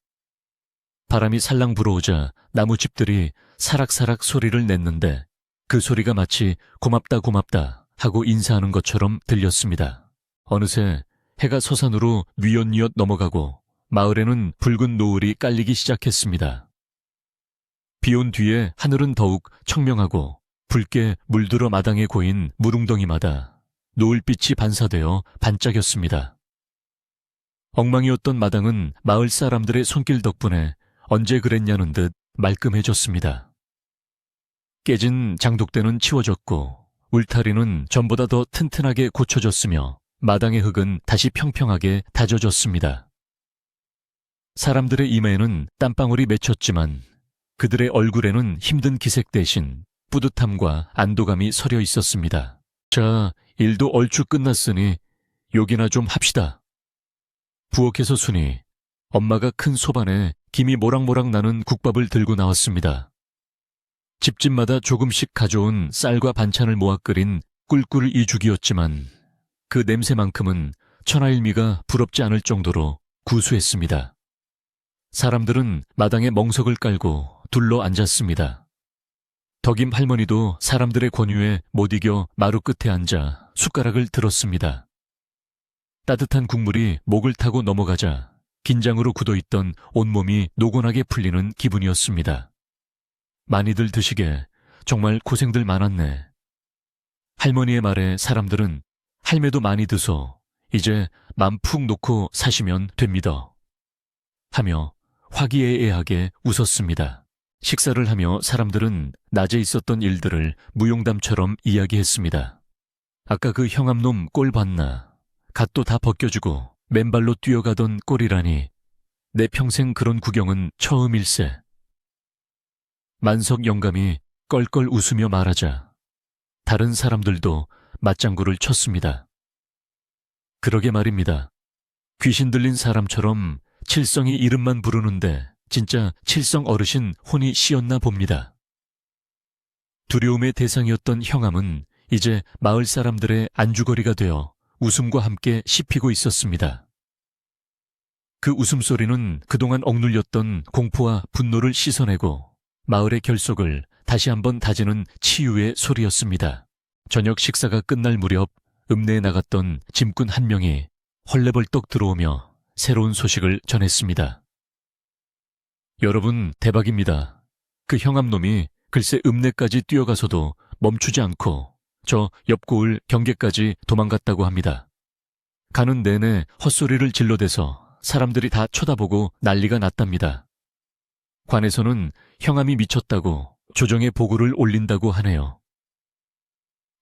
바람이 살랑 불어오자 나무집들이 사락사락 소리를 냈는데 그 소리가 마치 고맙다 고맙다 하고 인사하는 것처럼 들렸습니다. 어느새 해가 서산으로 뉘엿뉘엿 넘어가고 마을에는 붉은 노을이 깔리기 시작했습니다. 비온 뒤에 하늘은 더욱 청명하고 붉게 물들어 마당에 고인 물웅덩이마다 노을빛이 반사되어 반짝였습니다. 엉망이었던 마당은 마을 사람들의 손길 덕분에 언제 그랬냐는 듯 말끔해졌습니다. 깨진 장독대는 치워졌고 울타리는 전보다 더 튼튼하게 고쳐졌으며 마당의 흙은 다시 평평하게 다져졌습니다. 사람들의 이마에는 땀방울이 맺혔지만 그들의 얼굴에는 힘든 기색 대신 뿌듯함과 안도감이 서려 있었습니다. 자, 일도 얼추 끝났으니 욕이나 좀 합시다. 부엌에서 순이 엄마가 큰 소반에 김이 모락모락 나는 국밥을 들고 나왔습니다. 집집마다 조금씩 가져온 쌀과 반찬을 모아 끓인 꿀꿀 이죽이었지만 그 냄새만큼은 천하일미가 부럽지 않을 정도로 구수했습니다. 사람들은 마당에 멍석을 깔고 둘러 앉았습니다. 덕임 할머니도 사람들의 권유에 못 이겨 마루 끝에 앉아 숟가락을 들었습니다. 따뜻한 국물이 목을 타고 넘어가자 긴장으로 굳어있던 온몸이 노곤하게 풀리는 기분이었습니다. 많이들 드시게 정말 고생들 많았네. 할머니의 말에 사람들은 할매도 많이 드소. 이제 맘 푹 놓고 사시면 됩니다. 하며 화기애애하게 웃었습니다. 식사를 하며 사람들은 낮에 있었던 일들을 무용담처럼 이야기했습니다. 아까 그 형암놈 꼴 봤나? 갓도 다 벗겨주고 맨발로 뛰어가던 꼴이라니 내 평생 그런 구경은 처음일세. 만석 영감이 껄껄 웃으며 말하자 다른 사람들도 맞장구를 쳤습니다. 그러게 말입니다. 귀신 들린 사람처럼 칠성이 이름만 부르는데 진짜 칠성 어르신 혼이 씨였나 봅니다. 두려움의 대상이었던 형암은 이제 마을 사람들의 안주거리가 되어 웃음과 함께 씹히고 있었습니다. 그 웃음소리는 그동안 억눌렸던 공포와 분노를 씻어내고 마을의 결속을 다시 한번 다지는 치유의 소리였습니다. 저녁 식사가 끝날 무렵 읍내에 나갔던 짐꾼 한 명이 헐레벌떡 들어오며 새로운 소식을 전했습니다. 여러분, 대박입니다. 그 형암놈이 글쎄 읍내까지 뛰어가서도 멈추지 않고 저 옆고을 경계까지 도망갔다고 합니다. 가는 내내 헛소리를 질러대서 사람들이 다 쳐다보고 난리가 났답니다. 관에서는 형암이 미쳤다고 조정에 보고를 올린다고 하네요.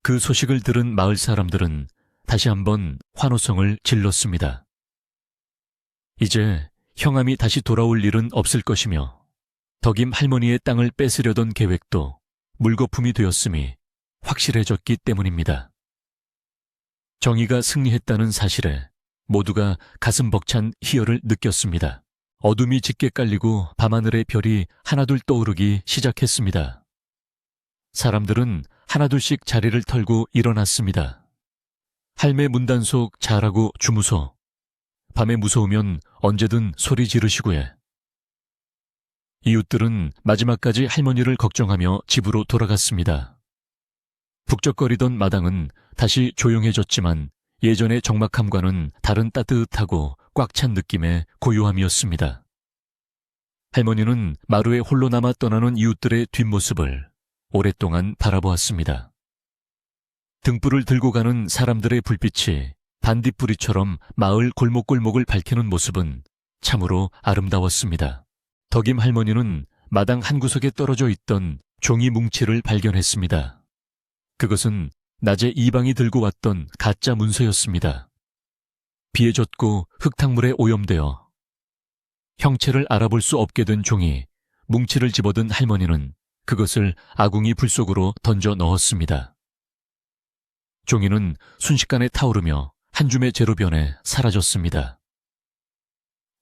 그 소식을 들은 마을 사람들은 다시 한번 환호성을 질렀습니다. 이제 형암이 다시 돌아올 일은 없을 것이며 덕임 할머니의 땅을 뺏으려던 계획도 물거품이 되었음이 확실해졌기 때문입니다. 정의가 승리했다는 사실에 모두가 가슴 벅찬 희열을 느꼈습니다. 어둠이 짙게 깔리고 밤하늘의 별이 하나둘 떠오르기 시작했습니다. 사람들은 하나둘씩 자리를 털고 일어났습니다. 할매 문단속 잘하고 주무소. 밤에 무서우면 언제든 소리 지르시고 해. 이웃들은 마지막까지 할머니를 걱정하며 집으로 돌아갔습니다. 북적거리던 마당은 다시 조용해졌지만 예전의 적막함과는 다른 따뜻하고 꽉 찬 느낌의 고요함이었습니다. 할머니는 마루에 홀로 남아 떠나는 이웃들의 뒷모습을 오랫동안 바라보았습니다. 등불을 들고 가는 사람들의 불빛이 반딧불이처럼 마을 골목골목을 밝히는 모습은 참으로 아름다웠습니다. 덕임 할머니는 마당 한 구석에 떨어져 있던 종이 뭉치를 발견했습니다. 그것은 낮에 이방이 들고 왔던 가짜 문서였습니다. 비에 젖고 흙탕물에 오염되어 형체를 알아볼 수 없게 된 종이 뭉치를 집어든 할머니는 그것을 아궁이 불 속으로 던져 넣었습니다. 종이는 순식간에 타오르며 한 줌의 재로 변해 사라졌습니다.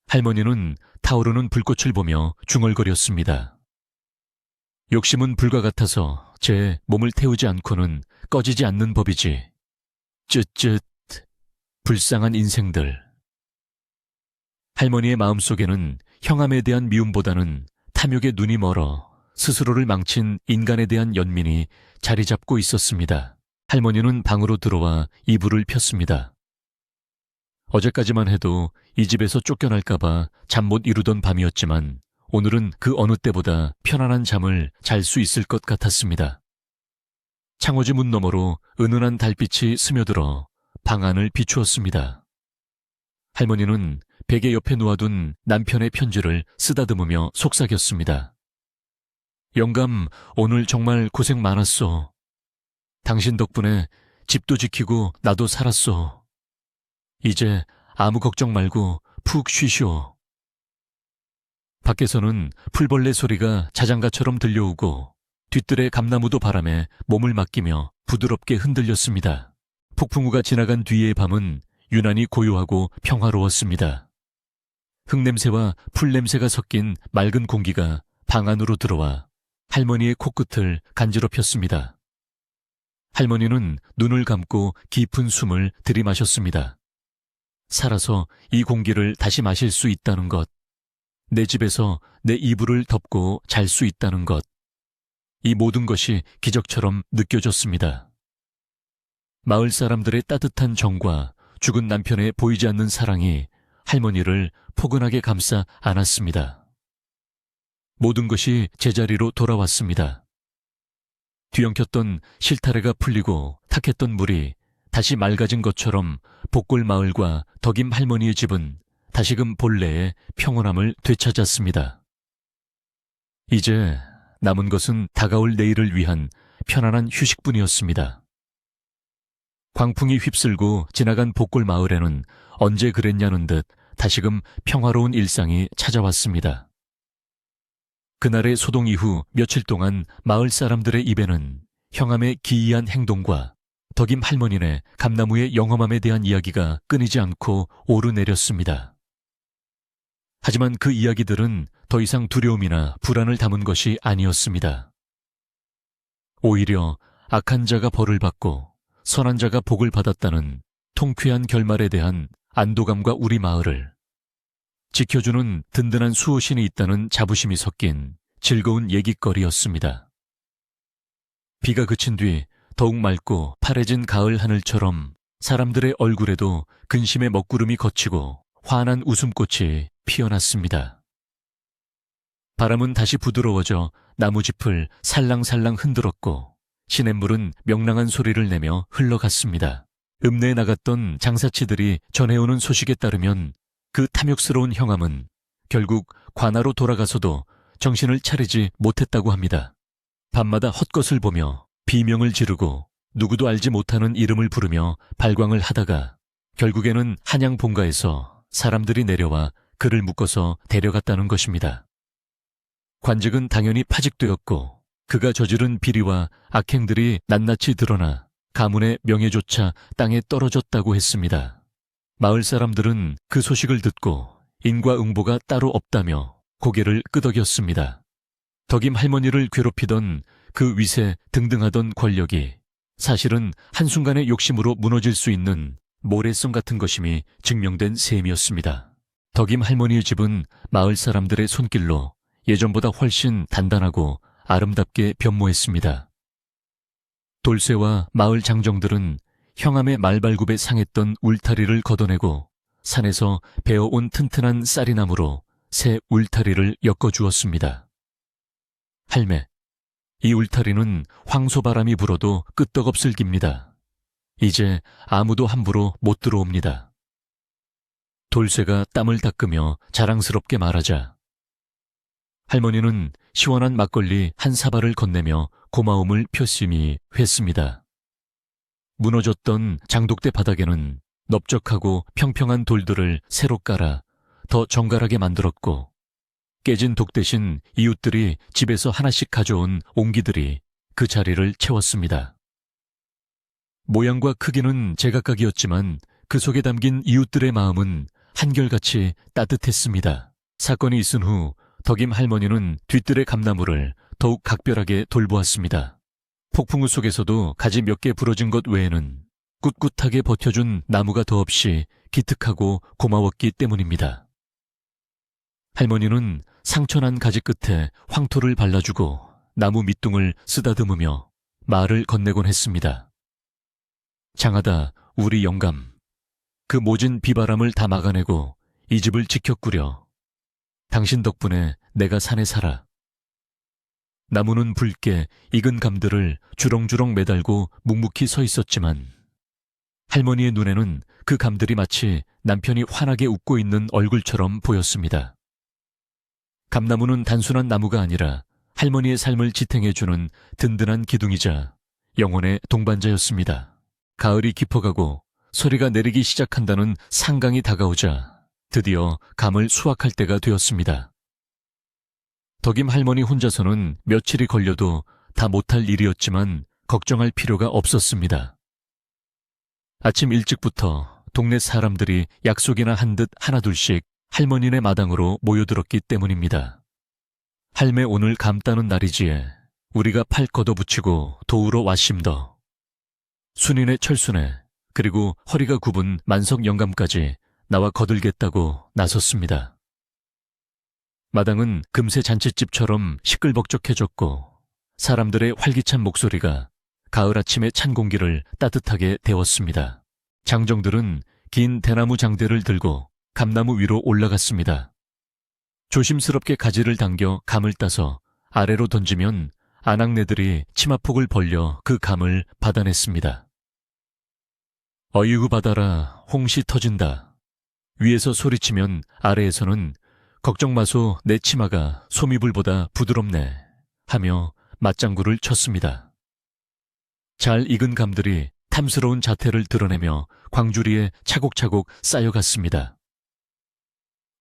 할머니는 타오르는 불꽃을 보며 중얼거렸습니다. 욕심은 불과 같아서 제 몸을 태우지 않고는 꺼지지 않는 법이지. 쯧쯧, 불쌍한 인생들. 할머니의 마음속에는 형함에 대한 미움보다는 탐욕의 눈이 멀어 스스로를 망친 인간에 대한 연민이 자리 잡고 있었습니다. 할머니는 방으로 들어와 이불을 폈습니다. 어제까지만 해도 이 집에서 쫓겨날까봐 잠 못 이루던 밤이었지만 오늘은 그 어느 때보다 편안한 잠을 잘 수 있을 것 같았습니다. 창호지 문 너머로 은은한 달빛이 스며들어 방 안을 비추었습니다. 할머니는 베개 옆에 놓아둔 남편의 편지를 쓰다듬으며 속삭였습니다. 영감, 오늘 정말 고생 많았어. 당신 덕분에 집도 지키고 나도 살았어. 이제 아무 걱정 말고 푹 쉬시오. 밖에서는 풀벌레 소리가 자장가처럼 들려오고 뒤뜰의 감나무도 바람에 몸을 맡기며 부드럽게 흔들렸습니다. 폭풍우가 지나간 뒤의 밤은 유난히 고요하고 평화로웠습니다. 흙냄새와 풀냄새가 섞인 맑은 공기가 방 안으로 들어와 할머니의 코끝을 간지럽혔습니다. 할머니는 눈을 감고 깊은 숨을 들이마셨습니다. 살아서 이 공기를 다시 마실 수 있다는 것, 내 집에서 내 이불을 덮고 잘 수 있다는 것, 이 모든 것이 기적처럼 느껴졌습니다. 마을 사람들의 따뜻한 정과 죽은 남편의 보이지 않는 사랑이 할머니를 포근하게 감싸 안았습니다. 모든 것이 제자리로 돌아왔습니다. 뒤엉켰던 실타래가 풀리고 탁했던 물이 다시 맑아진 것처럼 복골 마을과 덕임 할머니의 집은 다시금 본래의 평온함을 되찾았습니다. 이제 남은 것은 다가올 내일을 위한 편안한 휴식뿐이었습니다. 광풍이 휩쓸고 지나간 복골 마을에는 언제 그랬냐는 듯 다시금 평화로운 일상이 찾아왔습니다. 그날의 소동 이후 며칠 동안 마을 사람들의 입에는 형함의 기이한 행동과 덕임 할머니네 감나무의 영험함에 대한 이야기가 끊이지 않고 오르내렸습니다. 하지만 그 이야기들은 더 이상 두려움이나 불안을 담은 것이 아니었습니다. 오히려 악한 자가 벌을 받고 선한 자가 복을 받았다는 통쾌한 결말에 대한 안도감과 우리 마을을 지켜주는 든든한 수호신이 있다는 자부심이 섞인 즐거운 얘기거리였습니다. 비가 그친 뒤 더욱 맑고 파래진 가을 하늘처럼 사람들의 얼굴에도 근심의 먹구름이 걷히고 환한 웃음꽃이 피어났습니다. 바람은 다시 부드러워져 나무짚을 살랑살랑 흔들었고 시냇물은 명랑한 소리를 내며 흘러갔습니다. 읍내에 나갔던 장사치들이 전해오는 소식에 따르면 그 탐욕스러운 형함은 결국 관아로 돌아가서도 정신을 차리지 못했다고 합니다. 밤마다 헛것을 보며 비명을 지르고 누구도 알지 못하는 이름을 부르며 발광을 하다가 결국에는 한양 본가에서 사람들이 내려와 그를 묶어서 데려갔다는 것입니다. 관직은 당연히 파직되었고 그가 저지른 비리와 악행들이 낱낱이 드러나 가문의 명예조차 땅에 떨어졌다고 했습니다. 마을 사람들은 그 소식을 듣고 인과응보가 따로 없다며 고개를 끄덕였습니다. 덕임 할머니를 괴롭히던 그 위세 등등하던 권력이 사실은 한순간의 욕심으로 무너질 수 있는 모래성 같은 것임이 증명된 셈이었습니다. 덕임 할머니의 집은 마을 사람들의 손길로 예전보다 훨씬 단단하고 아름답게 변모했습니다. 돌쇠와 마을 장정들은 형암의 말발굽에 상했던 울타리를 걷어내고 산에서 베어온 튼튼한 쌀이나무로 새 울타리를 엮어주었습니다. 할매, 이 울타리는 황소바람이 불어도 끄떡없을 깁니다. 이제 아무도 함부로 못 들어옵니다. 돌쇠가 땀을 닦으며 자랑스럽게 말하자 할머니는 시원한 막걸리 한 사발을 건네며 고마움을 표심이 했습니다. 무너졌던 장독대 바닥에는 넓적하고 평평한 돌들을 새로 깔아 더 정갈하게 만들었고, 깨진 독 대신 이웃들이 집에서 하나씩 가져온 옹기들이 그 자리를 채웠습니다. 모양과 크기는 제각각이었지만 그 속에 담긴 이웃들의 마음은 한결같이 따뜻했습니다. 사건이 있은 후 덕임 할머니는 뒤뜰의 감나무를 더욱 각별하게 돌보았습니다. 폭풍우 속에서도 가지 몇 개 부러진 것 외에는 꿋꿋하게 버텨준 나무가 더없이 기특하고 고마웠기 때문입니다. 할머니는 상처난 가지 끝에 황토를 발라주고 나무 밑둥을 쓰다듬으며 말을 건네곤 했습니다. 장하다, 우리 영감. 그 모진 비바람을 다 막아내고 이 집을 지켰구려. 당신 덕분에 내가 산에 살아. 나무는 붉게 익은 감들을 주렁주렁 매달고 묵묵히 서 있었지만 할머니의 눈에는 그 감들이 마치 남편이 환하게 웃고 있는 얼굴처럼 보였습니다. 감나무는 단순한 나무가 아니라 할머니의 삶을 지탱해주는 든든한 기둥이자 영혼의 동반자였습니다. 가을이 깊어가고 소리가 내리기 시작한다는 상강이 다가오자 드디어 감을 수확할 때가 되었습니다. 덕임 할머니 혼자서는 며칠이 걸려도 다 못할 일이었지만 걱정할 필요가 없었습니다. 아침 일찍부터 동네 사람들이 약속이나 한 듯 하나둘씩 할머니네 마당으로 모여들었기 때문입니다. 할매 오늘 감 따는 날이지에 우리가 팔 걷어붙이고 도우러 왔심더. 순이네 철순에 그리고 허리가 굽은 만석 영감까지 나와 거들겠다고 나섰습니다. 마당은 금세 잔칫집처럼 시끌벅적해졌고 사람들의 활기찬 목소리가 가을 아침의 찬 공기를 따뜻하게 데웠습니다. 장정들은 긴 대나무 장대를 들고 감나무 위로 올라갔습니다. 조심스럽게 가지를 당겨 감을 따서 아래로 던지면 아낙네들이 치마폭을 벌려 그 감을 받아냈습니다. 어이구 받아라, 홍시 터진다. 위에서 소리치면 아래에서는 걱정 마소, 내 치마가 소미불보다 부드럽네 하며 맞장구를 쳤습니다. 잘 익은 감들이 탐스러운 자태를 드러내며 광주리에 차곡차곡 쌓여갔습니다.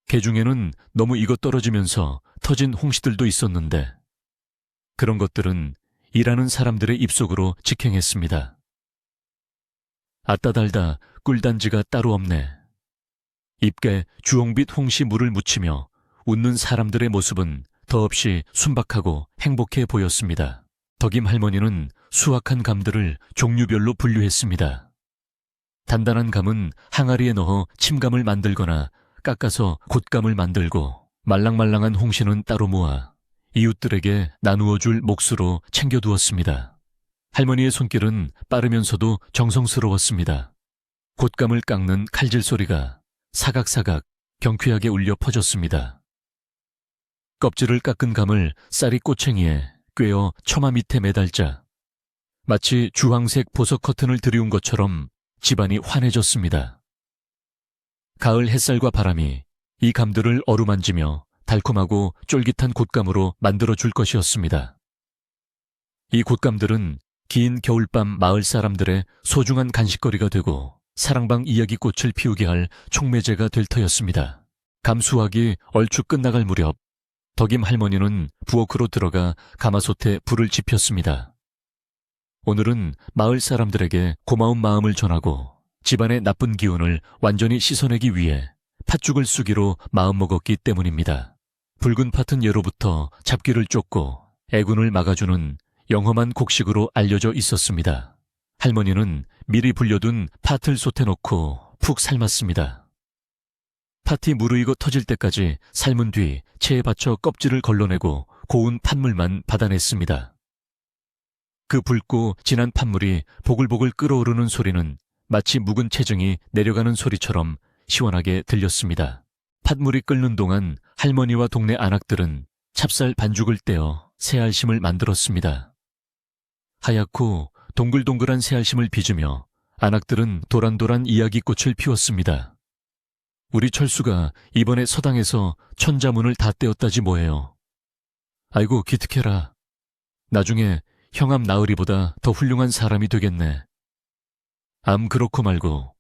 개중에는 너무 익어 떨어지면서 터진 홍시들도 있었는데 그런 것들은 일하는 사람들의 입속으로 직행했습니다. 아따 달다, 꿀단지가 따로 없네. 입게 주홍빛 홍시 물을 묻히며 웃는 사람들의 모습은 더없이 순박하고 행복해 보였습니다. 덕임 할머니는 수확한 감들을 종류별로 분류했습니다. 단단한 감은 항아리에 넣어 침감을 만들거나 깎아서 곶감을 만들고 말랑말랑한 홍시는 따로 모아 이웃들에게 나누어 줄 몫으로 챙겨두었습니다. 할머니의 손길은 빠르면서도 정성스러웠습니다. 곶감을 깎는 칼질 소리가 사각사각 경쾌하게 울려 퍼졌습니다. 껍질을 깎은 감을 쌀이 꼬챙이에 꿰어 처마 밑에 매달자 마치 주황색 보석 커튼을 들이운 것처럼 집안이 환해졌습니다. 가을 햇살과 바람이 이 감들을 어루만지며 달콤하고 쫄깃한 곶감으로 만들어줄 것이었습니다. 이 곶감들은 긴 겨울밤 마을 사람들의 소중한 간식거리가 되고 사랑방 이야기꽃을 피우게 할 촉매제가 될 터였습니다. 감 수확이 얼추 끝나갈 무렵 덕임 할머니는 부엌으로 들어가 가마솥에 불을 지폈습니다. 오늘은 마을 사람들에게 고마운 마음을 전하고 집안의 나쁜 기운을 완전히 씻어내기 위해 팥죽을 쑤기로 마음먹었기 때문입니다. 붉은 팥은 예로부터 잡기를 쫓고 애군을 막아주는 영험한 곡식으로 알려져 있었습니다. 할머니는 미리 불려둔 팥을 솥에 넣고 푹 삶았습니다. 팥이 무르익어 터질 때까지 삶은 뒤 체에 받쳐 껍질을 걸러내고 고운 팥물만 받아냈습니다. 그 붉고 진한 팥물이 보글보글 끓어오르는 소리는 마치 묵은 체증이 내려가는 소리처럼 시원하게 들렸습니다. 팥물이 끓는 동안 할머니와 동네 아낙들은 찹쌀 반죽을 떼어 새알심을 만들었습니다. 하얗고 동글동글한 새알심을 빚으며 아낙들은 도란도란 이야기꽃을 피웠습니다. 우리 철수가 이번에 서당에서 천자문을 다 떼었다지 뭐예요. 아이고 기특해라. 나중에 형암 나으리보다 더 훌륭한 사람이 되겠네. 암 그렇고 말고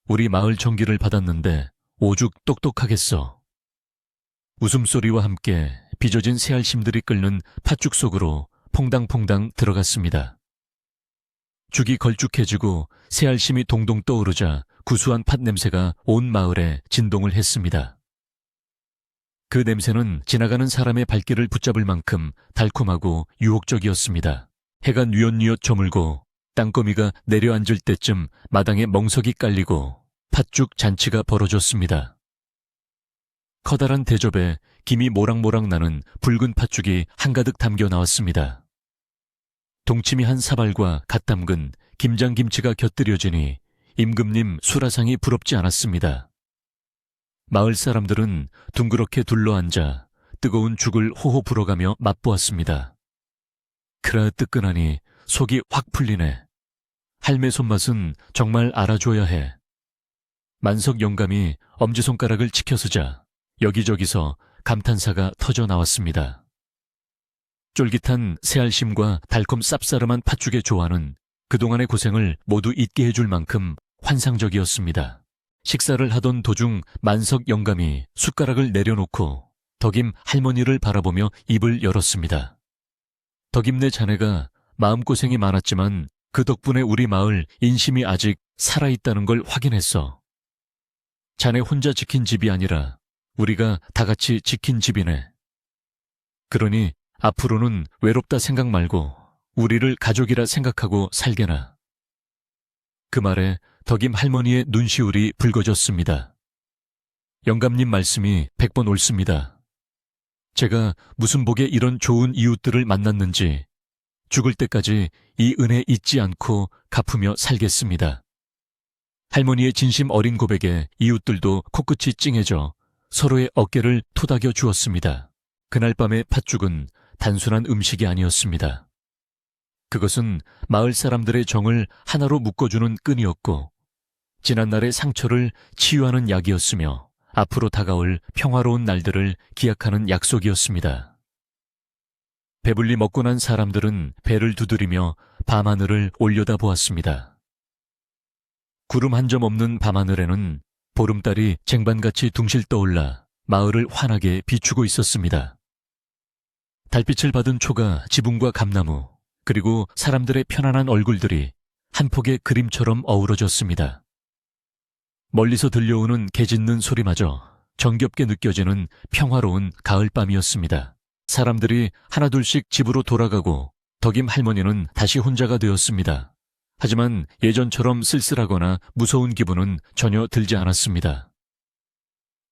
우리 마을 정기를 받았는데 오죽 똑똑하겠어. 웃음소리와 함께 빚어진 새알심들이 끓는 팥죽 속으로 퐁당퐁당 들어갔습니다. 죽이 걸쭉해지고 새알심이 동동 떠오르자 구수한 팥 냄새가 온 마을에 진동을 했습니다. 그 냄새는 지나가는 사람의 발길을 붙잡을 만큼 달콤하고 유혹적이었습니다. 해가 뉘엿뉘엿 저물고 땅거미가 내려앉을 때쯤 마당에 멍석이 깔리고 팥죽 잔치가 벌어졌습니다. 커다란 대접에 김이 모락모락 나는 붉은 팥죽이 한가득 담겨 나왔습니다. 동치미 한 사발과 갓 담근 김장김치가 곁들여지니 임금님 수라상이 부럽지 않았습니다. 마을 사람들은 둥그렇게 둘러앉아 뜨거운 죽을 호호 불어가며 맛보았습니다. 그라 뜨끈하니 속이 확 풀리네. 할매 손맛은 정말 알아줘야 해. 만석 영감이 엄지손가락을 치켜쓰자 여기저기서 감탄사가 터져 나왔습니다. 쫄깃한 새알심과 달콤 쌉싸름한 팥죽의 조화는 그동안의 고생을 모두 잊게 해줄 만큼 환상적이었습니다. 식사를 하던 도중 만석 영감이 숟가락을 내려놓고 덕임 할머니를 바라보며 입을 열었습니다. 덕임네 자네가 마음고생이 많았지만 그 덕분에 우리 마을 인심이 아직 살아있다는 걸 확인했어. 자네 혼자 지킨 집이 아니라 우리가 다 같이 지킨 집이네. 그러니 앞으로는 외롭다 생각 말고 우리를 가족이라 생각하고 살게나. 그 말에 덕임 할머니의 눈시울이 붉어졌습니다. 영감님 말씀이 100번 옳습니다. 제가 무슨 복에 이런 좋은 이웃들을 만났는지 죽을 때까지 이 은혜 잊지 않고 갚으며 살겠습니다. 할머니의 진심 어린 고백에 이웃들도 코끝이 찡해져 서로의 어깨를 토닥여 주었습니다. 그날 밤의 팥죽은 단순한 음식이 아니었습니다. 그것은 마을 사람들의 정을 하나로 묶어주는 끈이었고 지난날의 상처를 치유하는 약이었으며 앞으로 다가올 평화로운 날들을 기약하는 약속이었습니다. 배불리 먹고 난 사람들은 배를 두드리며 밤하늘을 올려다보았습니다. 구름 한 점 없는 밤하늘에는 보름달이 쟁반같이 둥실 떠올라 마을을 환하게 비추고 있었습니다. 달빛을 받은 초가 지붕과 감나무 그리고 사람들의 편안한 얼굴들이 한 폭의 그림처럼 어우러졌습니다. 멀리서 들려오는 개 짖는 소리마저 정겹게 느껴지는 평화로운 가을밤이었습니다. 사람들이 하나둘씩 집으로 돌아가고 덕임 할머니는 다시 혼자가 되었습니다. 하지만 예전처럼 쓸쓸하거나 무서운 기분은 전혀 들지 않았습니다.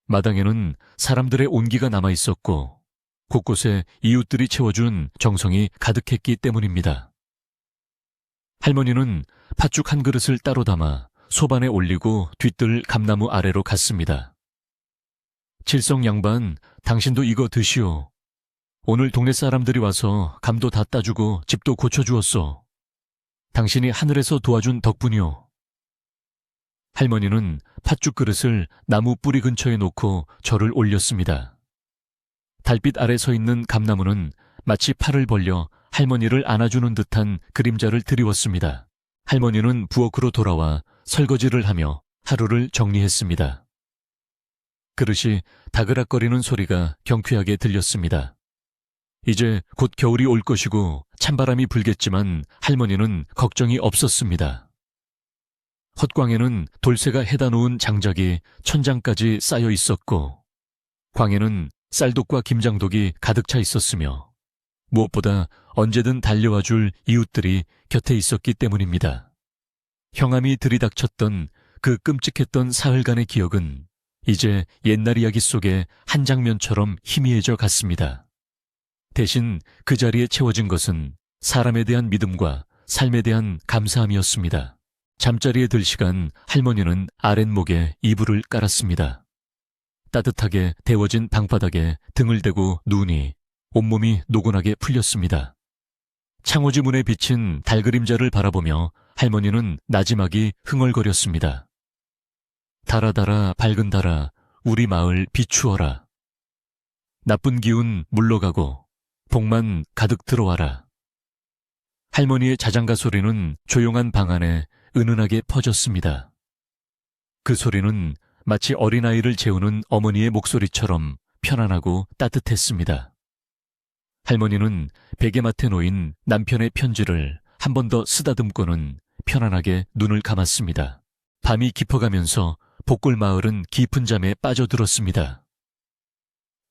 마당에는 사람들의 온기가 남아있었고 곳곳에 이웃들이 채워준 정성이 가득했기 때문입니다. 할머니는 팥죽 한 그릇을 따로 담아 소반에 올리고 뒤뜰 감나무 아래로 갔습니다. 칠성 양반, 당신도 이거 드시오. 오늘 동네 사람들이 와서 감도 다 따주고 집도 고쳐주었소. 당신이 하늘에서 도와준 덕분이오. 할머니는 팥죽 그릇을 나무 뿌리 근처에 놓고 절을 올렸습니다. 달빛 아래 서 있는 감나무는 마치 팔을 벌려 할머니를 안아주는 듯한 그림자를 드리웠습니다. 할머니는 부엌으로 돌아와 설거지를 하며 하루를 정리했습니다. 그릇이 다그락거리는 소리가 경쾌하게 들렸습니다. 이제 곧 겨울이 올 것이고 찬바람이 불겠지만 할머니는 걱정이 없었습니다. 헛광에는 돌쇠가 해다 놓은 장작이 천장까지 쌓여 있었고 광에는 쌀독과 김장독이 가득 차 있었으며 무엇보다 언제든 달려와 줄 이웃들이 곁에 있었기 때문입니다. 형암이 들이닥쳤던 그 끔찍했던 사흘간의 기억은 이제 옛날 이야기 속의 한 장면처럼 희미해져 갔습니다. 대신 그 자리에 채워진 것은 사람에 대한 믿음과 삶에 대한 감사함이었습니다. 잠자리에 들 시간 할머니는 아랫목에 이불을 깔았습니다. 따뜻하게 데워진 방바닥에 등을 대고 누우니 온몸이 노곤하게 풀렸습니다. 창호지 문에 비친 달그림자를 바라보며 할머니는 나지막이 흥얼거렸습니다. 달아 밝은 달아 우리 마을 비추어라. 나쁜 기운 물러가고 복만 가득 들어와라. 할머니의 자장가 소리는 조용한 방 안에 은은하게 퍼졌습니다. 그 소리는 마치 어린아이를 재우는 어머니의 목소리처럼 편안하고 따뜻했습니다. 할머니는 베개맡에 놓인 남편의 편지를 한 번 더 쓰다듬고는 편안하게 눈을 감았습니다. 밤이 깊어가면서 복골 마을은 깊은 잠에 빠져들었습니다.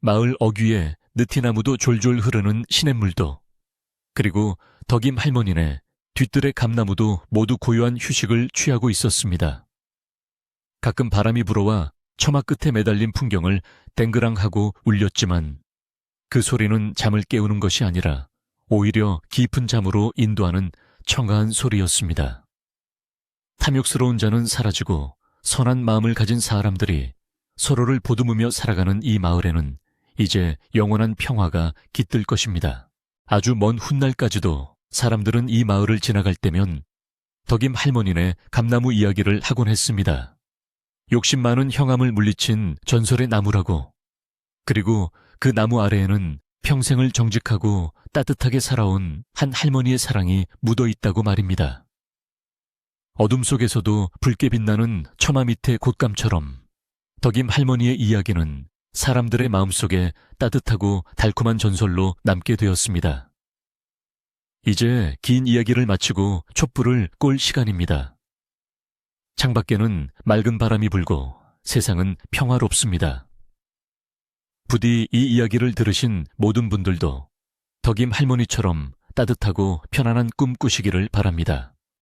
마을 어귀에 느티나무도 졸졸 흐르는 시냇물도, 그리고 덕임 할머니네 뒤뜰의 감나무도 모두 고요한 휴식을 취하고 있었습니다. 가끔 바람이 불어와 처마 끝에 매달린 풍경을 땡그랑하고 울렸지만 그 소리는 잠을 깨우는 것이 아니라 오히려 깊은 잠으로 인도하는 청아한 소리였습니다. 탐욕스러운 자는 사라지고 선한 마음을 가진 사람들이 서로를 보듬으며 살아가는 이 마을에는 이제 영원한 평화가 깃들 것입니다. 아주 먼 훗날까지도 사람들은 이 마을을 지나갈 때면 덕임 할머니네 감나무 이야기를 하곤 했습니다. 욕심 많은 형암을 물리친 전설의 나무라고, 그리고 그 나무 아래에는 평생을 정직하고 따뜻하게 살아온 한 할머니의 사랑이 묻어 있다고 말입니다. 어둠 속에서도 붉게 빛나는 처마 밑의 곶감처럼 덕임 할머니의 이야기는 사람들의 마음속에 따뜻하고 달콤한 전설로 남게 되었습니다. 이제 긴 이야기를 마치고 촛불을 꼴 시간입니다. 창밖에는 맑은 바람이 불고 세상은 평화롭습니다. 부디 이 이야기를 들으신 모든 분들도 덕임 할머니처럼 따뜻하고 편안한 꿈 꾸시기를 바랍니다.